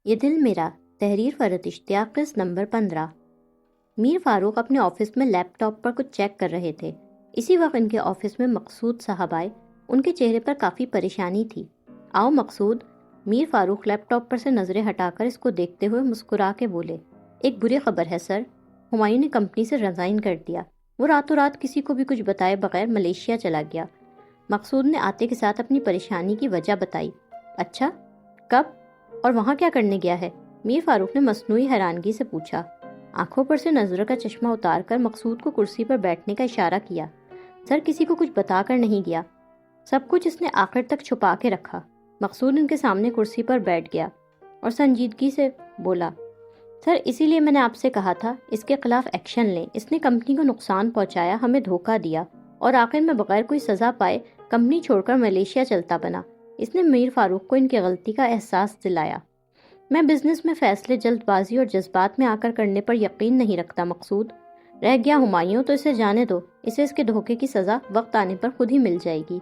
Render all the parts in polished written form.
یہ دل میرا، تحریر فرد اشتیاق، قسط نمبر 15۔ میر فاروق اپنے آفس میں لیپ ٹاپ پر کچھ چیک کر رہے تھے۔ اسی وقت ان کے آفس میں مقصود صاحب آئے۔ ان کے چہرے پر کافی پریشانی تھی۔ آؤ مقصود۔ میر فاروق لیپ ٹاپ پر سے نظریں ہٹا کر اس کو دیکھتے ہوئے مسکرا کے بولے، ایک بری خبر ہے سر، ہمایوں نے کمپنی سے ریزائن کر دیا۔ وہ راتوں رات کسی کو بھی کچھ بتائے بغیر ملیشیا چلا گیا۔ مقصود نے آتے کے ساتھ اپنی پریشانی کی وجہ بتائی۔ اچھا، کب اور وہاں کیا کرنے گیا ہے؟ میر فاروق نے مصنوعی حیرانگی سے پوچھا۔ آنکھوں پر سے نظر کا چشمہ اتار کر مقصود کو کرسی پر بیٹھنے کا اشارہ کیا۔ سر، کسی کو کچھ بتا کر نہیں گیا، سب کچھ اس نے آخر تک چھپا کے رکھا۔ مقصود ان کے سامنے کرسی پر بیٹھ گیا اور سنجیدگی سے بولا، سر اسی لیے میں نے آپ سے کہا تھا اس کے خلاف ایکشن لیں۔ اس نے کمپنی کو نقصان پہنچایا، ہمیں دھوکہ دیا اور آخر میں بغیر کوئی سزا پائے کمپنی چھوڑ کر ملیشیا چلتا بنا۔ اس نے میر فاروق کو ان کی غلطی کا احساس دلایا۔ میں بزنس میں فیصلے جلد بازی اور جذبات میں آ کر کرنے پر یقین نہیں رکھتا مقصود۔ رہ گیا ہمایوں تو اسے جانے دو، اسے اس کے دھوکے کی سزا وقت آنے پر خود ہی مل جائے گی۔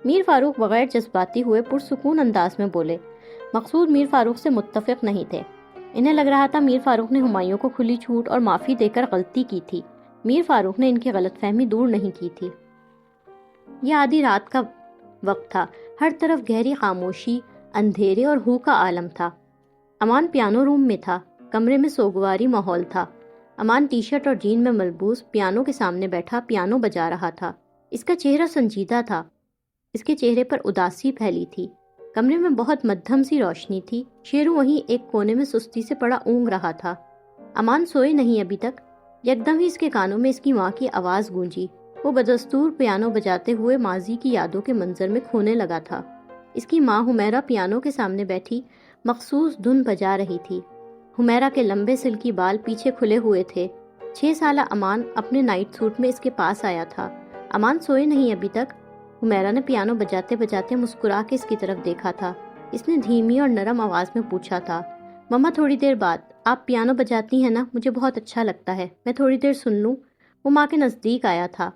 میر فاروق بغیر جذباتی ہوئے پرسکون انداز میں بولے۔ مقصود میر فاروق سے متفق نہیں تھے۔ انہیں لگ رہا تھا میر فاروق نے ہمایوں کو کھلی چھوٹ اور معافی دے کر غلطی کی تھی۔ میر فاروق نے ان کی غلط فہمی دور نہیں کی تھی۔ یہ آدھی رات کا وقت تھا، ہر طرف گہری خاموشی، اندھیرے اور ہو کا عالم تھا۔ امان پیانو روم میں تھا، کمرے میں سوگواری ماحول تھا۔ امان ٹی شرٹ اور جین میں ملبوس پیانو کے سامنے بیٹھا پیانو بجا رہا تھا۔ اس کا چہرہ سنجیدہ تھا، اس کے چہرے پر اداسی پھیلی تھی۔ کمرے میں بہت مدھم سی روشنی تھی۔ شیرو وہیں ایک کونے میں سستی سے پڑا اونگ رہا تھا۔ امان سوئے نہیں ابھی تک۔ یکدم ہی اس کے کانوں میں اس کی ماں کی آواز گونجی۔ وہ بدستور پیانو بجاتے ہوئے ماضی کی یادوں کے منظر میں کھونے لگا تھا۔ اس کی ماں حمیرہ پیانو کے سامنے بیٹھی مخصوص دھن بجا رہی تھی۔ حمیرہ کے لمبے سلکی بال پیچھے کھلے ہوئے تھے۔ 6 سالہ امان اپنے نائٹ سوٹ میں اس کے پاس آیا تھا۔ امان سوئے نہیں ابھی تک؟ حمیرہ نے پیانو بجاتے بجاتے مسکرا کے اس کی طرف دیکھا تھا۔ اس نے دھیمی اور نرم آواز میں پوچھا تھا، مما تھوڑی دیر بعد آپ پیانو بجاتی ہیں نا؟ مجھے بہت اچھا لگتا ہے، میں تھوڑی دیر سن لوں؟ وہ ماں کے نزدیک آیا تھا۔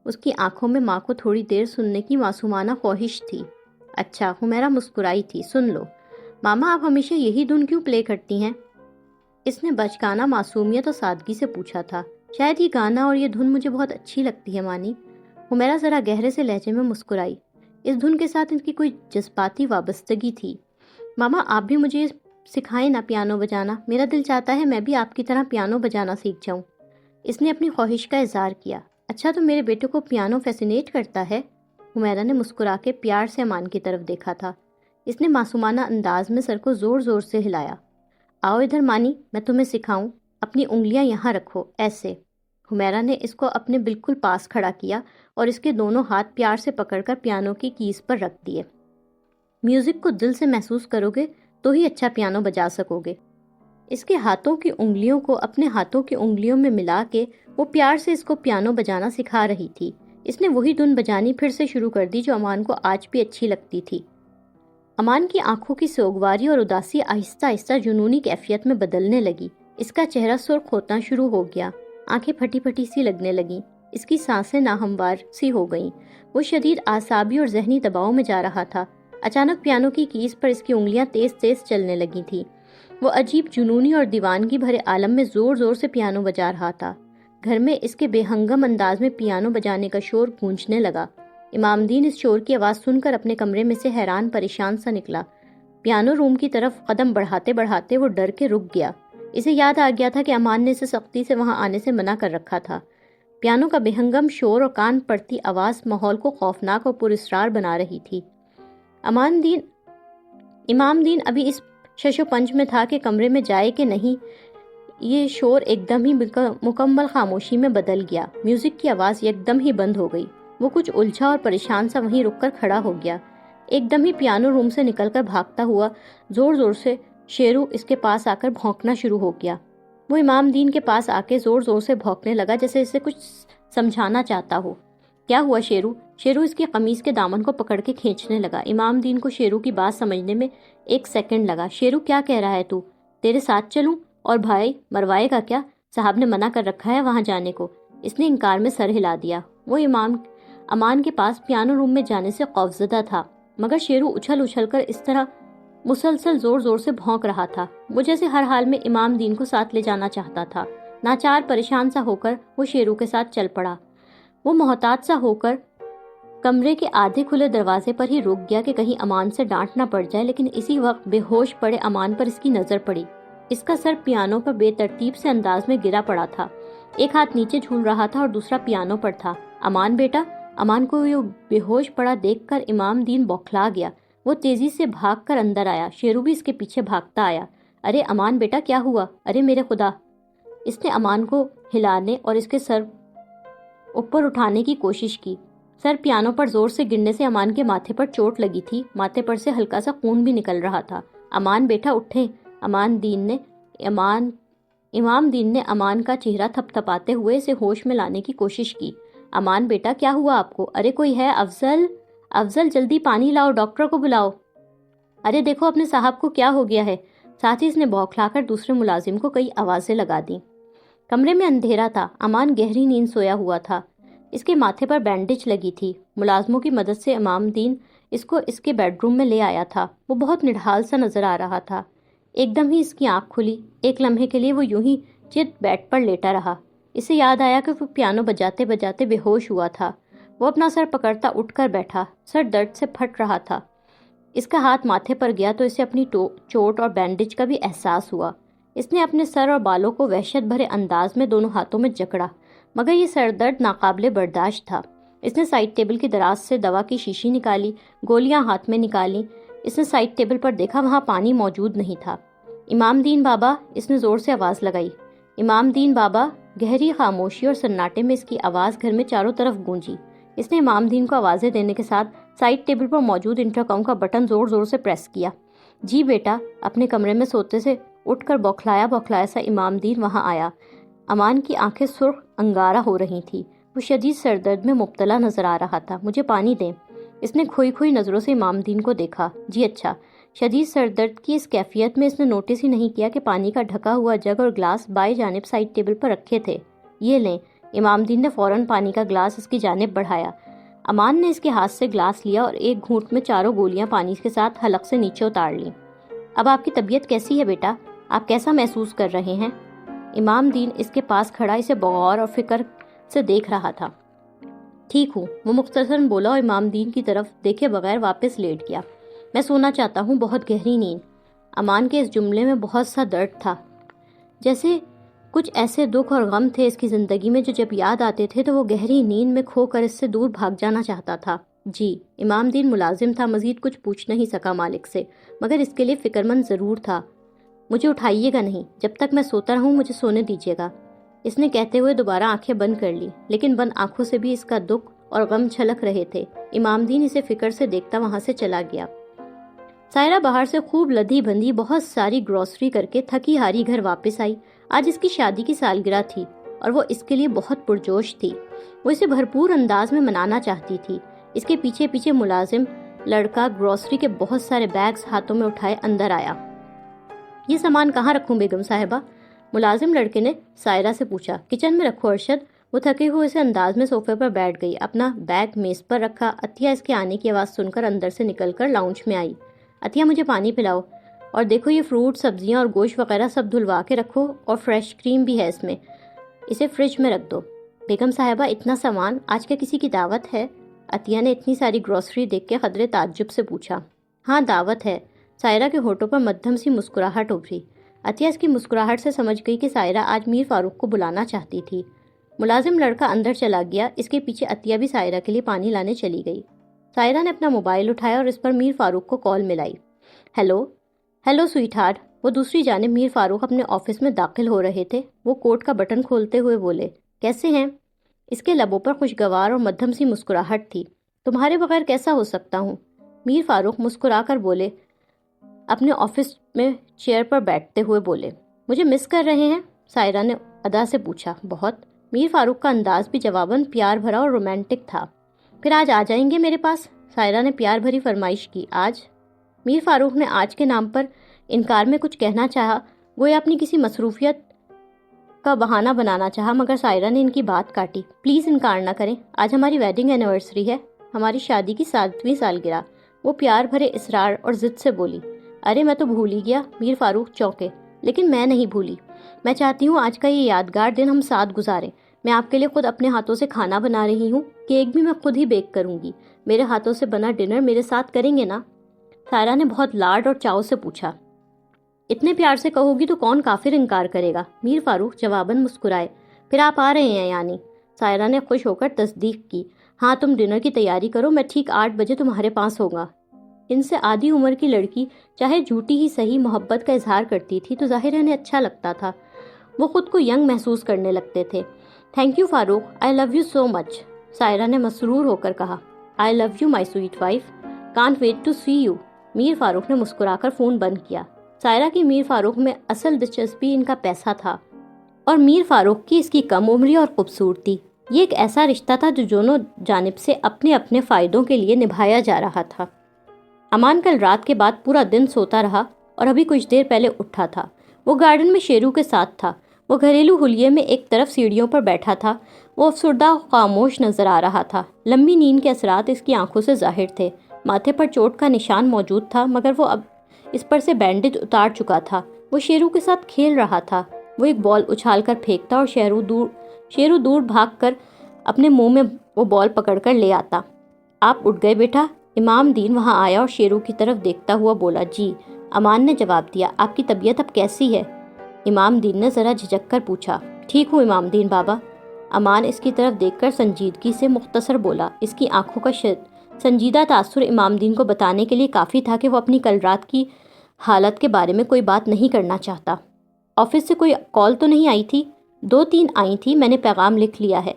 اس کی آنکھوں میں ماں کو تھوڑی دیر سننے کی معصومانہ خواہش تھی۔ اچھا، حمیرہ مسکرائی تھی، سن لو۔ ماما آپ ہمیشہ یہی دھن کیوں پلے کرتی ہیں؟ اس نے بچکانہ معصومیت اور سادگی سے پوچھا تھا۔ شاید یہ گانا اور یہ دھن مجھے بہت اچھی لگتی ہے مانی۔ حمیرہ ذرا گہرے سے لہجے میں مسکرائی۔ اس دھن کے ساتھ ان کی کوئی جذباتی وابستگی تھی۔ ماما آپ بھی مجھے سکھائیں نا پیانو بجانا، میرا دل چاہتا ہے میں بھی آپ کی طرح پیانو بجانا سیکھ جاؤں۔ اس نے اپنی خواہش کا اظہار کیا۔ اچھا تو میرے بیٹے کو پیانو فیسینیٹ کرتا ہے؟ حمیرہ نے مسکرا کے پیار سے امان کی طرف دیکھا تھا۔ اس نے معصومانہ انداز میں سر کو زور زور سے ہلایا۔ آؤ ادھر مانی، میں تمہیں سکھاؤں، اپنی انگلیاں یہاں رکھو، ایسے۔ حمیرہ نے اس کو اپنے بالکل پاس کھڑا کیا اور اس کے دونوں ہاتھ پیار سے پکڑ کر پیانو کی کیز پر رکھ دیے۔ میوزک کو دل سے محسوس کرو گے تو ہی اچھا پیانو بجا سکو گے۔ اس کے ہاتھوں کی انگلیوں کو اپنے ہاتھوں کی انگلیوں میں ملا کے وہ پیار سے اس کو پیانو بجانا سکھا رہی تھی۔ اس نے وہی دھن بجانی پھر سے شروع کر دی جو امان کو آج بھی اچھی لگتی تھی۔ امان کی آنکھوں کی سوگواری اور اداسی آہستہ آہستہ جنونی کیفیت میں بدلنے لگی۔ اس کا چہرہ سرخ ہونا شروع ہو گیا، آنکھیں پھٹی پھٹی سی لگنے لگیں، اس کی سانسیں ناہموار سی ہو گئیں۔ وہ شدید اعصابی اور ذہنی دباؤ میں جا رہا تھا۔ اچانک پیانو کی کیز پر اس کی انگلیاں تیز تیز چلنے لگی تھیں۔ وہ عجیب جنونی اور دیوانگی بھرے عالم میں زور زور سے پیانو بجا رہا تھا۔ گھر میں اس کے بے ہنگم انداز میں پیانو بجانے کا شور گونجنے لگا۔ امام دین اس شور کی آواز سن کر اپنے کمرے میں سے حیران پریشان سا نکلا۔ پیانو روم کی طرف قدم بڑھاتے بڑھاتے وہ ڈر کے رک گیا۔ اسے یاد آ گیا تھا کہ امان نے اسے سختی سے وہاں آنے سے منع کر رکھا تھا۔ پیانو کا بے ہنگم شور اور کان پڑتی آواز ماحول کو خوفناک اور پراسرار بنا رہی تھی۔ امام دین ابھی اس شش و پنج میں تھا کہ کمرے میں جائے کہ نہیں، یہ شور ایک دم ہی مکمل خاموشی میں بدل گیا۔ میوزک کی آواز ایک دم ہی بند ہو گئی۔ وہ کچھ الجھا اور پریشان سا وہیں رک کر کھڑا ہو گیا۔ ایک دم ہی پیانو روم سے نکل کر بھاگتا ہوا زور زور سے شیرو اس کے پاس آ کر بھونکنا شروع ہو گیا۔ وہ امام دین کے پاس آ کے زور زور سے بھونکنے لگا جیسے اسے کچھ سمجھانا چاہتا ہو۔ کیا ہوا شیرو؟ شیرو اس کی قمیض کے دامن کو پکڑ کے کھینچنے لگا۔ امام دین کو شیرو کی بات سمجھنے میں 1 سیکنڈ لگا۔ شیرو کیا کہہ رہا ہے تو؟ تیرے ساتھ چلوں؟ اور بھائی مروائے گا کیا؟ صاحب نے منع کر رکھا ہے وہاں جانے کو۔ اس نے انکار میں سر ہلا دیا۔ وہ امان کے پاس پیانو روم میں جانے سے خوفزدہ تھا۔ مگر شیرو اچھل اچھل کر اس طرح مسلسل زور زور سے بھونک رہا تھا وہ جیسے ہر حال میں امام دین کو ساتھ لے جانا چاہتا تھا۔ ناچار پریشان سا ہو کر وہ شیرو کے ساتھ چل پڑا۔ وہ محتاط سا ہو کر کمرے کے آدھے کھلے دروازے پر ہی رک گیا کہ کہیں امان سے ڈانٹ نہ پڑ جائے، لیکن اسی وقت بے ہوش پڑے امان پر اس کی نظر پڑی۔ اس کا سر پیانو پر بے ترتیب سے انداز میں گرا پڑا تھا، ایک ہاتھ نیچے جھول رہا تھا اور دوسرا پیانو پر تھا۔ امان بیٹا! امان کو یہ بے ہوش پڑا دیکھ کر امام دین بوکھلا گیا۔ وہ تیزی سے بھاگ کر اندر آیا، شیرو بھی اس کے پیچھے بھاگتا آیا۔ ارے امان بیٹا کیا ہوا؟ ارے میرے خدا! اس نے امان کو ہلانے اور اس کے سر اوپر اٹھانے کی کوشش کی۔ سر پیانو پر زور سے گرنے سے امان کے ماتھے پر چوٹ لگی تھی، ماتھے پر سے ہلکا سا خون بھی نکل رہا تھا۔ امان بیٹا اٹھیں! امام دین نے امان کا چہرہ تھپ تھپاتے ہوئے اسے ہوش میں لانے کی کوشش کی۔ امان بیٹا کیا ہوا آپ کو؟ ارے کوئی ہے؟ افضل جلدی پانی لاؤ، ڈاکٹر کو بلاؤ۔ ارے دیکھو اپنے صاحب کو کیا ہو گیا ہے۔ ساتھ ہی اس نے بوکھلا کر دوسرے ملازم کو کئی آوازیں لگا دیں۔ کمرے میں اندھیرا تھا، امان گہری نیند سویا ہوا تھا، اس کے ماتھے پر بینڈیج لگی تھی۔ ملازموں کی مدد سے امام دین اس کو اس کے بیڈ روم میں لے آیا تھا۔ وہ بہت نڈھال سا نظر آ رہا تھا۔ ایک دم ہی اس کی آنکھ کھلی، ایک لمحے کے لیے وہ یوں ہی چت بیڈ پر لیٹا رہا۔ اسے یاد آیا کہ وہ پیانو بجاتے بجاتے بے ہوش ہوا تھا۔ وہ اپنا سر پکڑتا اٹھ کر بیٹھا، سر درد سے پھٹ رہا تھا۔ اس کا ہاتھ ماتھے پر گیا تو اسے اپنی چوٹ اور بینڈیج کا بھی احساس ہوا۔ اس نے اپنے سر اور بالوں کو وحشت بھرے انداز میں دونوں ہاتھوں میں جکڑا، مگر یہ سر درد ناقابل برداشت تھا۔ اس نے سائڈ ٹیبل کی دراز سے دوا کی شیشی نکالی، گولیاں ہاتھ میں نکالی۔ اس نے سائڈ ٹیبل پر دیکھا، وہاں پانی موجود نہیں تھا۔ امام دین بابا! اس نے زور سے آواز لگائی۔ امام دین بابا! گہری خاموشی اور سناٹے میں اس کی آواز گھر میں چاروں طرف گونجی۔ اس نے امام دین کو آوازیں دینے کے ساتھ سائڈ ٹیبل پر موجود انٹرکام کا بٹن زور زور سے پریس کیا۔ جی بیٹا! اپنے کمرے میں سوتے سے اٹھ کر بوکھلایا سا امام دین وہاں آیا۔ امان کی آنکھیں سرخ انگارہ ہو رہی تھیں، وہ شدید سر درد میں مبتلا نظر آ رہا تھا۔ مجھے پانی دیں۔ اس نے کھوئی کھوئی نظروں سے امام دین کو دیکھا۔ جی اچھا۔ شدید سر درد کی اس کیفیت میں اس نے نوٹس ہی نہیں کیا کہ پانی کا ڈھکا ہوا جگ اور گلاس بائیں جانب سائڈ ٹیبل پر رکھے تھے۔ یہ لیں۔ امام دین نے فوراً پانی کا گلاس اس کی جانب بڑھایا۔ امان نے اس کے ہاتھ سے گلاس لیا اور ایک گھونٹ میں چاروں گولیاں پانی کے ساتھ حلق سے نیچے اتار لیں۔ اب آپ کی طبیعت کیسی ہے بیٹا؟ آپ کیسا محسوس کر رہے ہیں؟ امام دین اس کے پاس کھڑا اسے بغور اور فکر سے دیکھ رہا تھا۔ ٹھیک ہوں، وہ مختصراً بولا اور امام دین کی طرف دیکھے بغیر واپس لیٹ گیا۔ میں سونا چاہتا ہوں، بہت گہری نیند۔ امان کے اس جملے میں بہت سا درد تھا، جیسے کچھ ایسے دکھ اور غم تھے اس کی زندگی میں جو جب یاد آتے تھے تو وہ گہری نیند میں کھو کر اس سے دور بھاگ جانا چاہتا تھا۔ جی۔ امام دین ملازم تھا، مزید کچھ پوچھ نہیں سکا مالک سے، مگر اس کے لیے فکر مند ضرور تھا۔ مجھے اٹھائیے گا نہیں، جب تک میں سوتا رہوں مجھے سونے دیجیے گا۔ اس نے کہتے ہوئے دوبارہ آنکھیں بند کر لی، لیکن بند آنکھوں سے بھی اس کا دکھ اور غم چھلک رہے تھے۔ امام دین اسے فکر سے دیکھتا وہاں سے چلا گیا۔ سائرہ باہر سے خوب لدھی بندھی بہت ساری گروسری کر کے تھکی ہاری گھر واپس آئی۔ آج اس کی شادی کی سالگرہ تھی اور وہ اس کے لیے بہت پرجوش تھی۔ وہ اسے بھرپور انداز میں منانا چاہتی تھی۔ اس کے پیچھے پیچھے ملازم لڑکا گروسری کے بہت سارے بیگز ہاتھوں میں اٹھائے اندر آیا۔ یہ سامان کہاں رکھوں بیگم صاحبہ؟ ملازم لڑکے نے سائرہ سے پوچھا۔ کچن میں رکھو ارشد۔ وہ تھکے ہوئے سے انداز میں صوفے پر بیٹھ گئی، اپنا بیگ میز پر رکھا۔ عطیہ اس کے آنے کی آواز سن کر اندر سے نکل کر لاؤنج میں آئی۔ عطیہ مجھے پانی پلاؤ، اور دیکھو یہ فروٹ سبزیاں اور گوشت وغیرہ سب دھلوا کے رکھو، اور فریش کریم بھی ہے اس میں، اسے فریج میں رکھ دو۔ بیگم صاحبہ اتنا سامان، آج کیا کسی کی دعوت ہے؟ عطیہ نے اتنی ساری گروسری دیکھ کے قدرے تعجب سے پوچھا۔ ہاں دعوت ہے۔ سائرہ کے ہونٹوں پر مدھم سی مسکراہٹ ابھری۔ عطیہ اس کی مسکراہٹ سے سمجھ گئی کہ سائرہ آج میر فاروق کو بلانا چاہتی تھی۔ ملازم لڑکا اندر چلا گیا، اس کے پیچھے عطیہ بھی سائرہ کے لیے پانی لانے چلی گئی۔ سائرہ نے اپنا موبائل اٹھایا اور اس پر میر فاروق کو کال ملائی۔ Hello sweetheart. وہ دوسری جانب میر فاروق اپنے آفس میں داخل ہو رہے تھے۔ وہ کوٹ کا بٹن کھولتے ہوئے بولے، کیسے ہیں؟ اس کے لبوں پر خوشگوار اور مدھم سی مسکراہٹ تھی۔ تمہارے بغیر کیسا ہو سکتا ہوں؟ میر فاروق مسکرا کر بولے، اپنے آفس میں چیئر پر بیٹھتے ہوئے بولے۔ مجھے مس کر رہے ہیں؟ سائرہ نے ادا سے پوچھا۔ بہت۔ میر فاروق کا انداز بھی جواباً پیار بھرا اور رومانٹک تھا۔ پھر آج آ جائیں گے میرے پاس؟ سائرہ نے پیار بھری فرمائش کی۔ آج؟ میر فاروق نے آج کے نام پر انکار میں کچھ کہنا چاہا، گویا اپنی کسی مصروفیت کا بہانہ بنانا چاہا، مگر سائرہ نے ان کی بات کاٹی۔ پلیز انکار نہ کریں، آج ہماری ویڈنگ اینیورسری ہے، ہماری شادی کی 7ویں سالگرہ۔ وہ پیار بھرے اصرار اور ضد سے بولی۔ ارے میں تو بھول ہی گیا۔ میر فاروق چونکے۔ لیکن میں نہیں بھولی۔ میں چاہتی ہوں آج کا یہ یادگار دن ہم ساتھ گزاریں۔ میں آپ کے لیے خود اپنے ہاتھوں سے کھانا بنا رہی ہوں، کیک بھی میں خود ہی بیک کروں گی۔ میرے ہاتھوں سے بنا ڈنر میرے ساتھ کریں گے نا؟ سائرہ نے بہت لاڈ اور چاؤ سے پوچھا۔ اتنے پیار سے کہو گی تو کون کافر انکار کرے گا؟ میر فاروق جواباً مسکرائے۔ پھر آپ آ رہے ہیں یعنی؟ سائرہ نے خوش ہو کر تصدیق کی۔ ہاں، تم ڈنر کی تیاری کرو، میں ٹھیک 8 بجے تمہارے پاس ہوگا۔ ان سے آدھی عمر کی لڑکی چاہے جھوٹی ہی صحیح محبت کا اظہار کرتی تھی تو ظاہر انہیں اچھا لگتا تھا۔ وہ خود کو ینگ محسوس کرنے لگتے تھے۔ Thank you Farooq, I love you so much, Saira نے مسرور ہو کر کہا۔ I love you my sweet wife, can't wait to see you. Mir Farooq نے مسکرا کر فون بند کیا۔ سائرہ کی میر فاروق میں اصل دلچسپی ان کا پیسہ تھا اور میر فاروق کی اس کی کم عمری اور خوبصورتی۔ یہ ایک ایسا رشتہ تھا جو دونوں جانب سے اپنے اپنے فائدوں کے لیے نبھایا جا رہا تھا۔ امان کل رات کے بعد پورا دن سوتا رہا اور ابھی کچھ دیر پہلے اٹھا تھا۔ وہ گارڈن میں شیرو کے ساتھ تھا۔ وہ گھریلو حلیے میں ایک طرف سیڑھیوں پر بیٹھا تھا۔ وہ افسردہ خاموش نظر آ رہا تھا۔ لمبی نیند کے اثرات اس کی آنکھوں سے ظاہر تھے۔ ماتھے پر چوٹ کا نشان موجود تھا مگر وہ اب اس پر سے بینڈیج اتار چکا تھا۔ وہ شیرو کے ساتھ کھیل رہا تھا۔ وہ ایک بال اچھال کر پھینکتا اور شیرو دور بھاگ کر اپنے منہ میں وہ بال پکڑ کر لے آتا۔ آپ اٹھ گئے بیٹا؟ امام دین وہاں آیا اور شیرو کی طرف دیکھتا ہوا بولا۔ جی، امان نے جواب دیا۔ آپ کی طبیعت اب کیسی ہے؟ امام دین نے ذرا جھجک کر پوچھا۔ ٹھیک ہوں امام دین بابا، امان اس کی طرف دیکھ کر سنجیدگی سے مختصر بولا۔ اس کی آنکھوں کا سنجیدہ تاثر امام دین کو بتانے کے لیے کافی تھا کہ وہ اپنی کل رات کی حالت کے بارے میں کوئی بات نہیں کرنا چاہتا۔ آفس سے کوئی کال تو نہیں آئی تھی؟ 2-3 آئی تھی، میں نے پیغام لکھ لیا ہے۔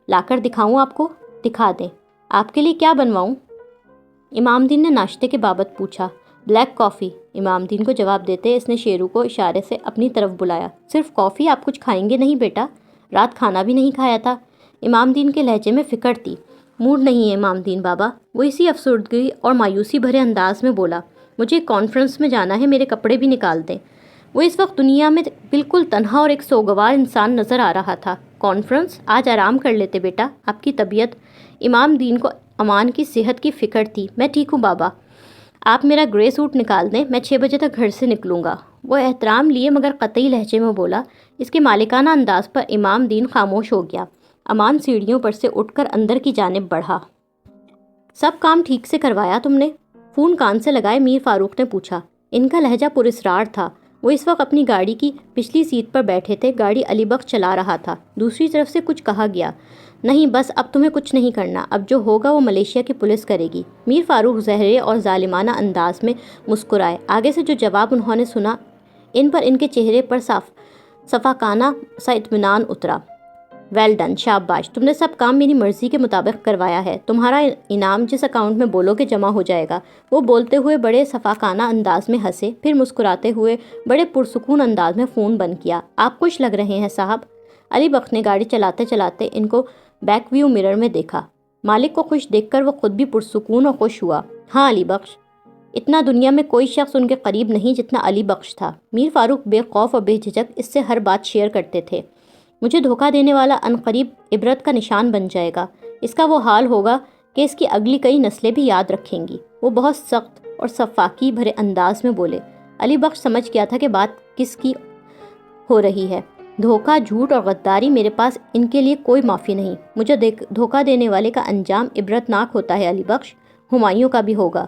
لا کر دکھاؤں آپ کو؟ دکھا دیں۔ آپ کے لیے کیا بنواؤں؟ امام دین نے ناشتے کے بابت پوچھا۔ بلیک کافی، امام دین کو جواب دیتے اس نے شیرو کو اشارے سے اپنی طرف بلایا۔ صرف کافی؟ آپ کچھ کھائیں گے نہیں بیٹا؟ رات کھانا بھی نہیں کھایا تھا۔ امام دین کے لہجے میں فکر تھی۔ موڈ نہیں ہے امام دین بابا، وہ اسی افسردگی اور مایوسی بھرے انداز میں بولا۔ مجھے ایک کانفرنس میں جانا ہے، میرے کپڑے بھی نکال دیں۔ وہ اس وقت دنیا میں بالکل تنہا اور ایک سوگوار انسان نظر آ رہا تھا۔ کانفرنس؟ آج آرام کر لیتے بیٹا، آپ کی طبیعت؟ امام دین کو امان کی صحت کی فکر تھی۔ میں ٹھیک ہوں بابا، آپ میرا گرے سوٹ نکال دیں، میں 6 بجے تک گھر سے نکلوں گا۔ وہ احترام لیے مگر قطعی لہجے میں بولا۔ اس کے مالکانہ انداز پر امام دین خاموش ہو گیا۔ امان سیڑھیوں پر سے اٹھ کر اندر کی جانب بڑھا۔ سب کام ٹھیک سے کروایا تم نے؟ فون کان سے لگائے میر فاروق نے پوچھا۔ ان کا لہجہ پراسرار تھا۔ وہ اس وقت اپنی گاڑی کی پچھلی سیٹ پر بیٹھے تھے۔ گاڑی علی بخش چلا رہا تھا۔ دوسری طرف سے کچھ کہا گیا۔ نہیں، بس اب تمہیں کچھ نہیں کرنا، اب جو ہوگا وہ ملیشیا کی پولیس کرے گی۔ میر فاروق زہرے اور ظالمانہ انداز میں مسکرائے۔ آگے سے جو جواب انہوں نے سنا ان پر ان کے چہرے پر صفاقانہ سا اطمینان اترا۔ ویل ڈن، شاباش، تم نے سب کام میری مرضی کے مطابق کروایا ہے۔ تمہارا انعام جس اکاؤنٹ میں بولو کہ جمع ہو جائے گا۔ وہ بولتے ہوئے بڑے صفاقانہ انداز میں ہنسے، پھر مسکراتے ہوئے بڑے پرسکون انداز میں فون بند کیا۔ آپ خوش لگ رہے ہیں صاحب۔ علی بخش نے گاڑی چلاتے چلاتے ان کو بیک ویو مرر میں دیکھا۔ مالک کو خوش دیکھ کر وہ خود بھی پرسکون اور خوش ہوا۔ ہاں علی بخش، اتنا دنیا میں کوئی شخص ان کے قریب نہیں جتنا علی بخش تھا۔ میر فاروق بے خوف اور بے جھجک اس سے ہر بات شیئر کرتے تھے۔ مجھے دھوکہ دینے والا عنقریب عبرت کا نشان بن جائے گا۔ اس کا وہ حال ہوگا کہ اس کی اگلی کئی نسلیں بھی یاد رکھیں گی۔ وہ بہت سخت اور شفاقی بھرے انداز میں بولے۔ علی بخش سمجھ گیا تھا کہ بات کس کی ہو رہی ہے۔ دھوکہ، جھوٹ اور غداری، میرے پاس ان کے لیے کوئی معافی نہیں۔ مجھے دھوکہ دینے والے کا انجام عبرتناک ہوتا ہے علی بخش، ہمایوں کا بھی ہوگا۔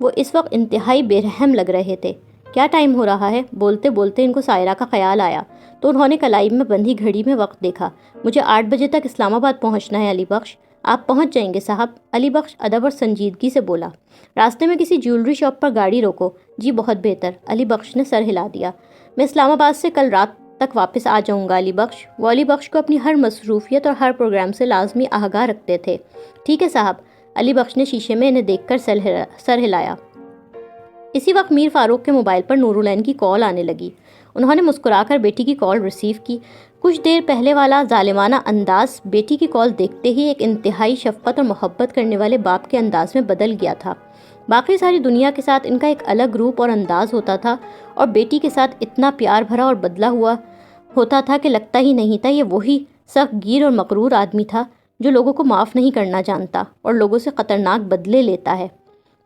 وہ اس وقت انتہائی بے رحم لگ رہے تھے۔ کیا ٹائم ہو رہا ہے؟ بولتے بولتے ان کو سائرہ کا خیال آیا تو انہوں نے کلائی میں بندھی گھڑی میں وقت دیکھا۔ مجھے 8 بجے تک اسلام آباد پہنچنا ہے علی بخش۔ آپ پہنچ جائیں گے صاحب، علی بخش ادب اور سنجیدگی سے بولا۔ راستے میں کسی جیولری شاپ پر گاڑی روکو۔ جی بہت بہتر، علی بخش نے سر ہلا دیا۔ میں اسلام آباد سے کل رات تک واپس آ جاؤں گا علی بخش۔ وہ علی بخش کو اپنی ہر مصروفیت اور ہر پروگرام سے لازمی آگاہ رکھتے تھے۔ ٹھیک ہے صاحب، علی بخش نے شیشے میں انہیں دیکھ کر سر ہلایا۔ اسی وقت میر فاروق کے موبائل پر نورالعین کی کال آنے لگی۔ انہوں نے مسکرا کر بیٹی کی کال ریسیو کی۔ کچھ دیر پہلے والا ظالمانہ انداز بیٹی کی کال دیکھتے ہی ایک انتہائی شفقت اور محبت کرنے والے باپ کے انداز میں بدل گیا تھا۔ باقی ساری دنیا کے ساتھ ان کا ایک الگ روپ اور انداز ہوتا تھا اور بیٹی کے ساتھ اتنا پیار بھرا اور بدلا ہوا ہوتا تھا کہ لگتا ہی نہیں تھا یہ وہی سخت گیر اور مغرور آدمی تھا جو لوگوں کو معاف نہیں کرنا جانتا اور لوگوں سے خطرناک بدلے لیتا ہے۔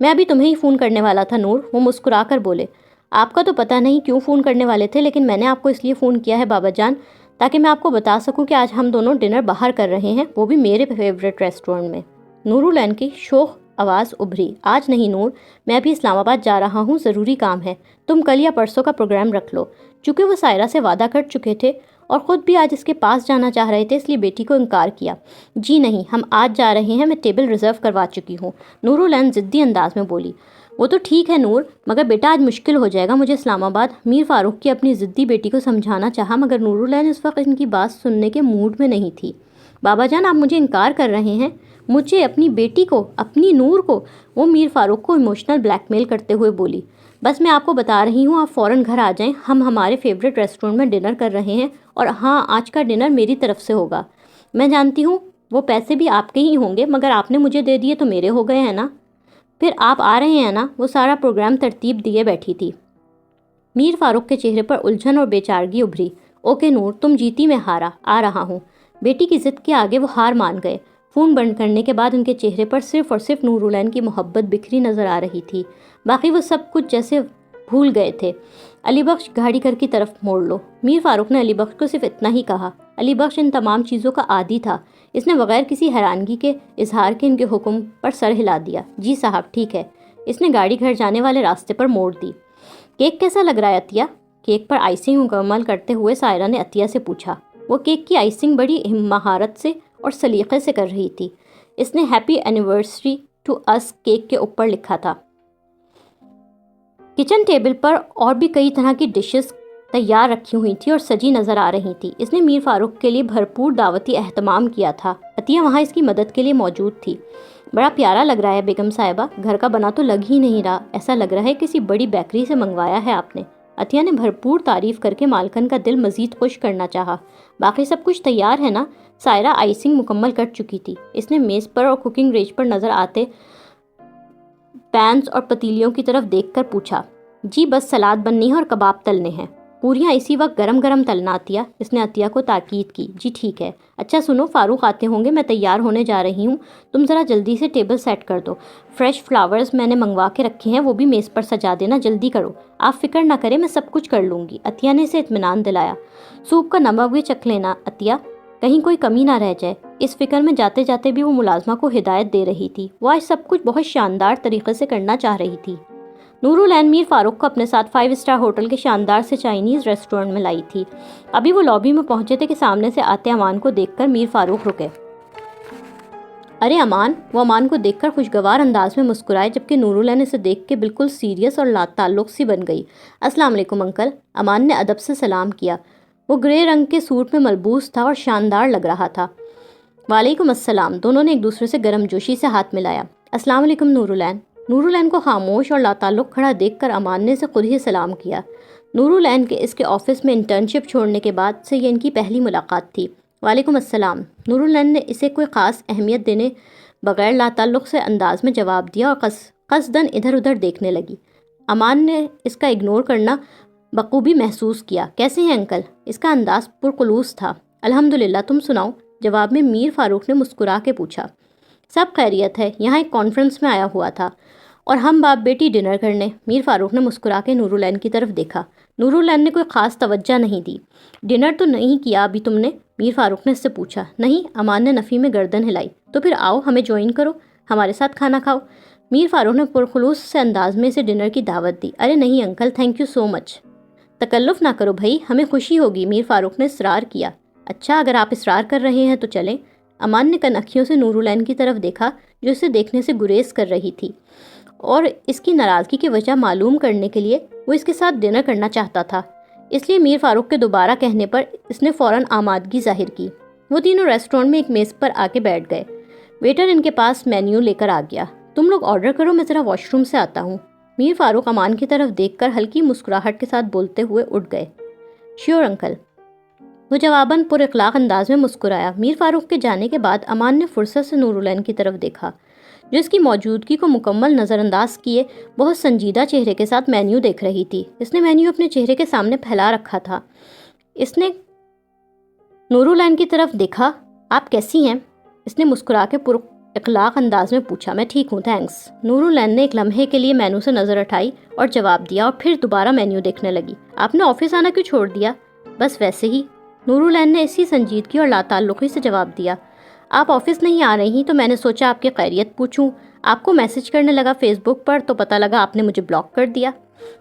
میں ابھی تمہیں ہی فون کرنے والا تھا نور، وہ مسکرا کر بولے۔ آپ کا تو پتہ نہیں کیوں فون کرنے والے تھے، لیکن میں نے آپ کو اس لیے فون کیا ہے بابا جان تاکہ میں آپ کو بتا سکوں کہ آج ہم دونوں ڈنر باہر کر رہے ہیں، وہ بھی میرے فیورٹ ریسٹورنٹ میں۔ نورالعین کی شوخ آواز ابھری۔ آج نہیں نور، میں ابھی اسلام آباد جا رہا ہوں، ضروری کام ہے، تم کل یا پرسوں کا پروگرام رکھ لو۔ چونکہ وہ سائرہ سے وعدہ کر چکے تھے اور خود بھی آج اس کے پاس جانا چاہ رہے تھے، اس لیے بیٹی کو انکار کیا۔ جی نہیں، ہم آج جا رہے ہیں، میں ٹیبل ریزرو کروا چکی ہوں، نورالعین ضدی انداز میں بولی۔ وہ تو ٹھیک ہے نور، مگر بیٹا آج مشکل ہو جائے گا مجھے اسلام آباد، میر فاروق کی اپنی ضدی بیٹی کو سمجھانا چاہا، مگر نورالعین اس وقت ان کی بات سننے کے موڈ میں نہیں تھی۔ بابا جان آپ مجھے انکار کر رہے ہیں؟ مجھے، اپنی بیٹی کو، اپنی نور کو؟ وہ میر فاروق کو ایموشنل بلیک میل کرتے ہوئے بولی۔ بس میں آپ کو بتا رہی ہوں، آپ فوراً گھر آ جائیں، ہم ہمارے فیورٹ ریسٹورنٹ میں ڈنر کر رہے ہیں، اور ہاں آج کا ڈنر میری طرف سے ہوگا۔ میں جانتی ہوں وہ پیسے بھی آپ کے ہی ہوں گے، مگر آپ نے مجھے دے دیے تو میرے ہو گئے ہیں نا۔ پھر آپ آ رہے ہیں نا؟ وہ سارا پروگرام ترتیب دیے بیٹھی تھی۔ میر فاروق کے چہرے پر الجھن اور بے چارگی ابھری۔ اوکے نور، تم جیتی میں ہارا، آ رہا ہوں۔ بیٹی کی ضد کے آگے وہ ہار مان گئے۔ فون بند کرنے کے بعد ان کے چہرے پر صرف اور صرف نورالعین کی محبت بکھری نظر آ رہی تھی، باقی وہ سب کچھ جیسے بھول گئے تھے۔ علی بخش گاڑی گھر کی طرف موڑ لو۔ میر فاروق نے علی بخش کو صرف اتنا ہی کہا۔ علی بخش ان تمام چیزوں کا عادی تھا، اس نے بغیر کسی حیرانگی کے اظہار کے ان کے حکم پر سر ہلا دیا۔ جی صاحب ٹھیک ہے۔ اس نے گاڑی گھر جانے والے راستے پر موڑ دی۔ کیک کیسا لگ رہا ہے عطیہ؟ کیک پر آئسنگ مکمل کرتے ہوئے سائرہ نے عطیہ سے پوچھا۔ وہ کیک کی آئسنگ بڑی مہارت سے اور سلیقے سے کر رہی تھی۔ اس نے ہیپی اینیورسری ٹو اس کیک کے اوپر لکھا تھا۔ کچن ٹیبل پر اور بھی کئی طرح کی ڈشز تیار رکھی ہوئی تھی اور سجی نظر آ رہی تھی۔ اس نے میر فاروق کے لیے بھرپور دعوتی اہتمام کیا تھا۔ عطیہ وہاں اس کی مدد کے لیے موجود تھی۔ بڑا پیارا لگ رہا ہے بیگم صاحبہ، گھر کا بنا تو لگ ہی نہیں رہا، ایسا لگ رہا ہے کسی بڑی بیکری سے منگوایا ہے آپ نے۔ عطیہ نے بھرپور تعریف کر کے مالکن کا دل مزید خوش کرنا چاہا۔ باقی سب کچھ تیار ہے نا؟ سائرہ آئسنگ مکمل کر چکی تھی۔ اس نے میز پر اور کوکنگ رینج پر نظر آتے پینز اور پتیلیوں کی طرف دیکھ کر پوچھا۔ جی بس سلاد بننی ہے اور کباب تلنے ہیں، پوریاں اسی وقت گرم گرم تلنا عطیہ، اس نے عطیہ کو تاکید کی۔ جی ٹھیک ہے۔ اچھا سنو، فاروق آتے ہوں گے، میں تیار ہونے جا رہی ہوں، تم ذرا جلدی سے ٹیبل سیٹ کر دو۔ فریش فلاورز میں نے منگوا کے رکھے ہیں، وہ بھی میز پر سجا دینا، جلدی کرو۔ آپ فکر نہ کریں، میں سب کچھ کر لوں گی، عطیہ نے اسے اطمینان دلایا۔ سوپ کا نمک بھی چکھ لینا عطیہ، کہیں کوئی کمی نہ رہ جائے۔ اس فکر میں جاتے جاتے بھی وہ ملازمہ کو ہدایت دے رہی تھی۔ وہ آج سب کچھ بہت شاندار طریقے سے کرنا چاہ رہی تھی۔ نورالعین میر فاروق کو اپنے ساتھ 5 اسٹار ہوٹل کے شاندار سے چائنیز ریسٹورنٹ میں لائی تھی۔ ابھی وہ لابی میں پہنچے تھے کہ سامنے سے آتے امان کو دیکھ کر میر فاروق رکے۔ ارے امان! وہ امان کو دیکھ کر خوشگوار انداز میں مسکرائے، جبکہ نورالعین اسے دیکھ کے بالکل سیریس اور لا تعلق سی بن گئی۔ السلام علیکم انکل، امان نے ادب سے سلام کیا۔ وہ گرے رنگ کے سوٹ میں ملبوس تھا اور شاندار لگ رہا تھا۔ وعلیکم السلام، دونوں نے ایک دوسرے سے گرم جوشی سے ہاتھ ملایا۔ السلام علیکم نورالعین۔ نورالعین کو خاموش اور لا تعلق کھڑا دیکھ کر امان نے اسے خود ہی سلام کیا۔ نورالعین کے اس کے آفس میں انٹرنشپ چھوڑنے کے بعد سے یہ ان کی پہلی ملاقات تھی۔ وعلیکم السلام۔ نورالعین نے اسے کوئی خاص اہمیت دینے بغیر لا تعلق سے انداز میں جواب دیا اور قصداً ادھر ادھر دیکھنے لگی۔ امان نے اس کا اگنور کرنا بخوبی محسوس کیا۔ کیسے ہیں انکل؟ اس کا انداز پرخلوص تھا۔ الحمدللہ، تم سناؤ؟ جواب میں میر فاروق نے مسکرا کے پوچھا۔ سب خیریت ہے، یہاں ایک کانفرنس میں آیا ہوا تھا اور ہم باپ بیٹی ڈنر کرنے۔ میر فاروق نے مسکرا کے نورالعین کی طرف دیکھا۔ نورالعین نے کوئی خاص توجہ نہیں دی۔ ڈنر تو نہیں کیا ابھی تم نے؟ میر فاروق نے اس سے پوچھا۔ نہیں، امان نے نفی میں گردن ہلائی۔ تو پھر آؤ، ہمیں جوائن کرو، ہمارے ساتھ کھانا کھاؤ۔ میر فاروق نے پرخلوص سے انداز میں اسے ڈنر کی دعوت دی۔ ارے نہیں انکل، تھینک یو سو مچ۔ تکلف نہ کرو بھائی، ہمیں خوشی ہوگی، میر فاروق نے اصرار کیا۔ اچھا، اگر آپ اصرار کر رہے ہیں تو چلیں۔ امان نے کنکھیوں سے نورالعین کی طرف دیکھا جو اسے دیکھنے سے گریز کر رہی تھی، اور اس کی ناراضگی کی وجہ معلوم کرنے کے لیے وہ اس کے ساتھ ڈنر کرنا چاہتا تھا۔ اس لیے میر فاروق کے دوبارہ کہنے پر اس نے فوراً آمادگی ظاہر کی۔ وہ تینوں ریسٹورنٹ میں ایک میز پر آ کے بیٹھ گئے۔ ویٹر ان کے پاس مینیو لے کر آ گیا۔ تم لوگ آرڈر کرو، میں ذرا واش روم سے آتا ہوں۔ میر فاروق امان کی طرف دیکھ کر ہلکی مسکراہٹ کے ساتھ بولتے ہوئے اٹھ گئے۔ شیور انکل، وہ جواباً پر اخلاق انداز میں مسکرایا۔ میر فاروق کے جانے کے بعد امان نے فرصت سے نورالعین کی طرف دیکھا، جو اس کی موجودگی کو مکمل نظر انداز کیے بہت سنجیدہ چہرے کے ساتھ مینیو دیکھ رہی تھی۔ اس نے مینیو اپنے چہرے کے سامنے پھیلا رکھا تھا۔ اس نے نورالعین کی طرف دیکھا۔ آپ کیسی ہیں؟ اس نے مسکرا کے اخلاق انداز میں پوچھا۔ میں ٹھیک ہوں تھینکس۔ نورالعین نے ایک لمحے کے لیے مینو سے نظر ہٹائی اور جواب دیا، اور پھر دوبارہ مینیو دیکھنے لگی۔ آپ نے آفس آنا کیوں چھوڑ دیا؟ بس ویسے ہی، نورالعین نے اسی سنجیدگی اور لاتعلقی سے جواب دیا۔ آپ آفس نہیں آ رہی تو میں نے سوچا آپ کی خیریت پوچھوں۔ آپ کو میسج کرنے لگا فیس بک پر تو پتہ لگا آپ نے مجھے بلاک کر دیا۔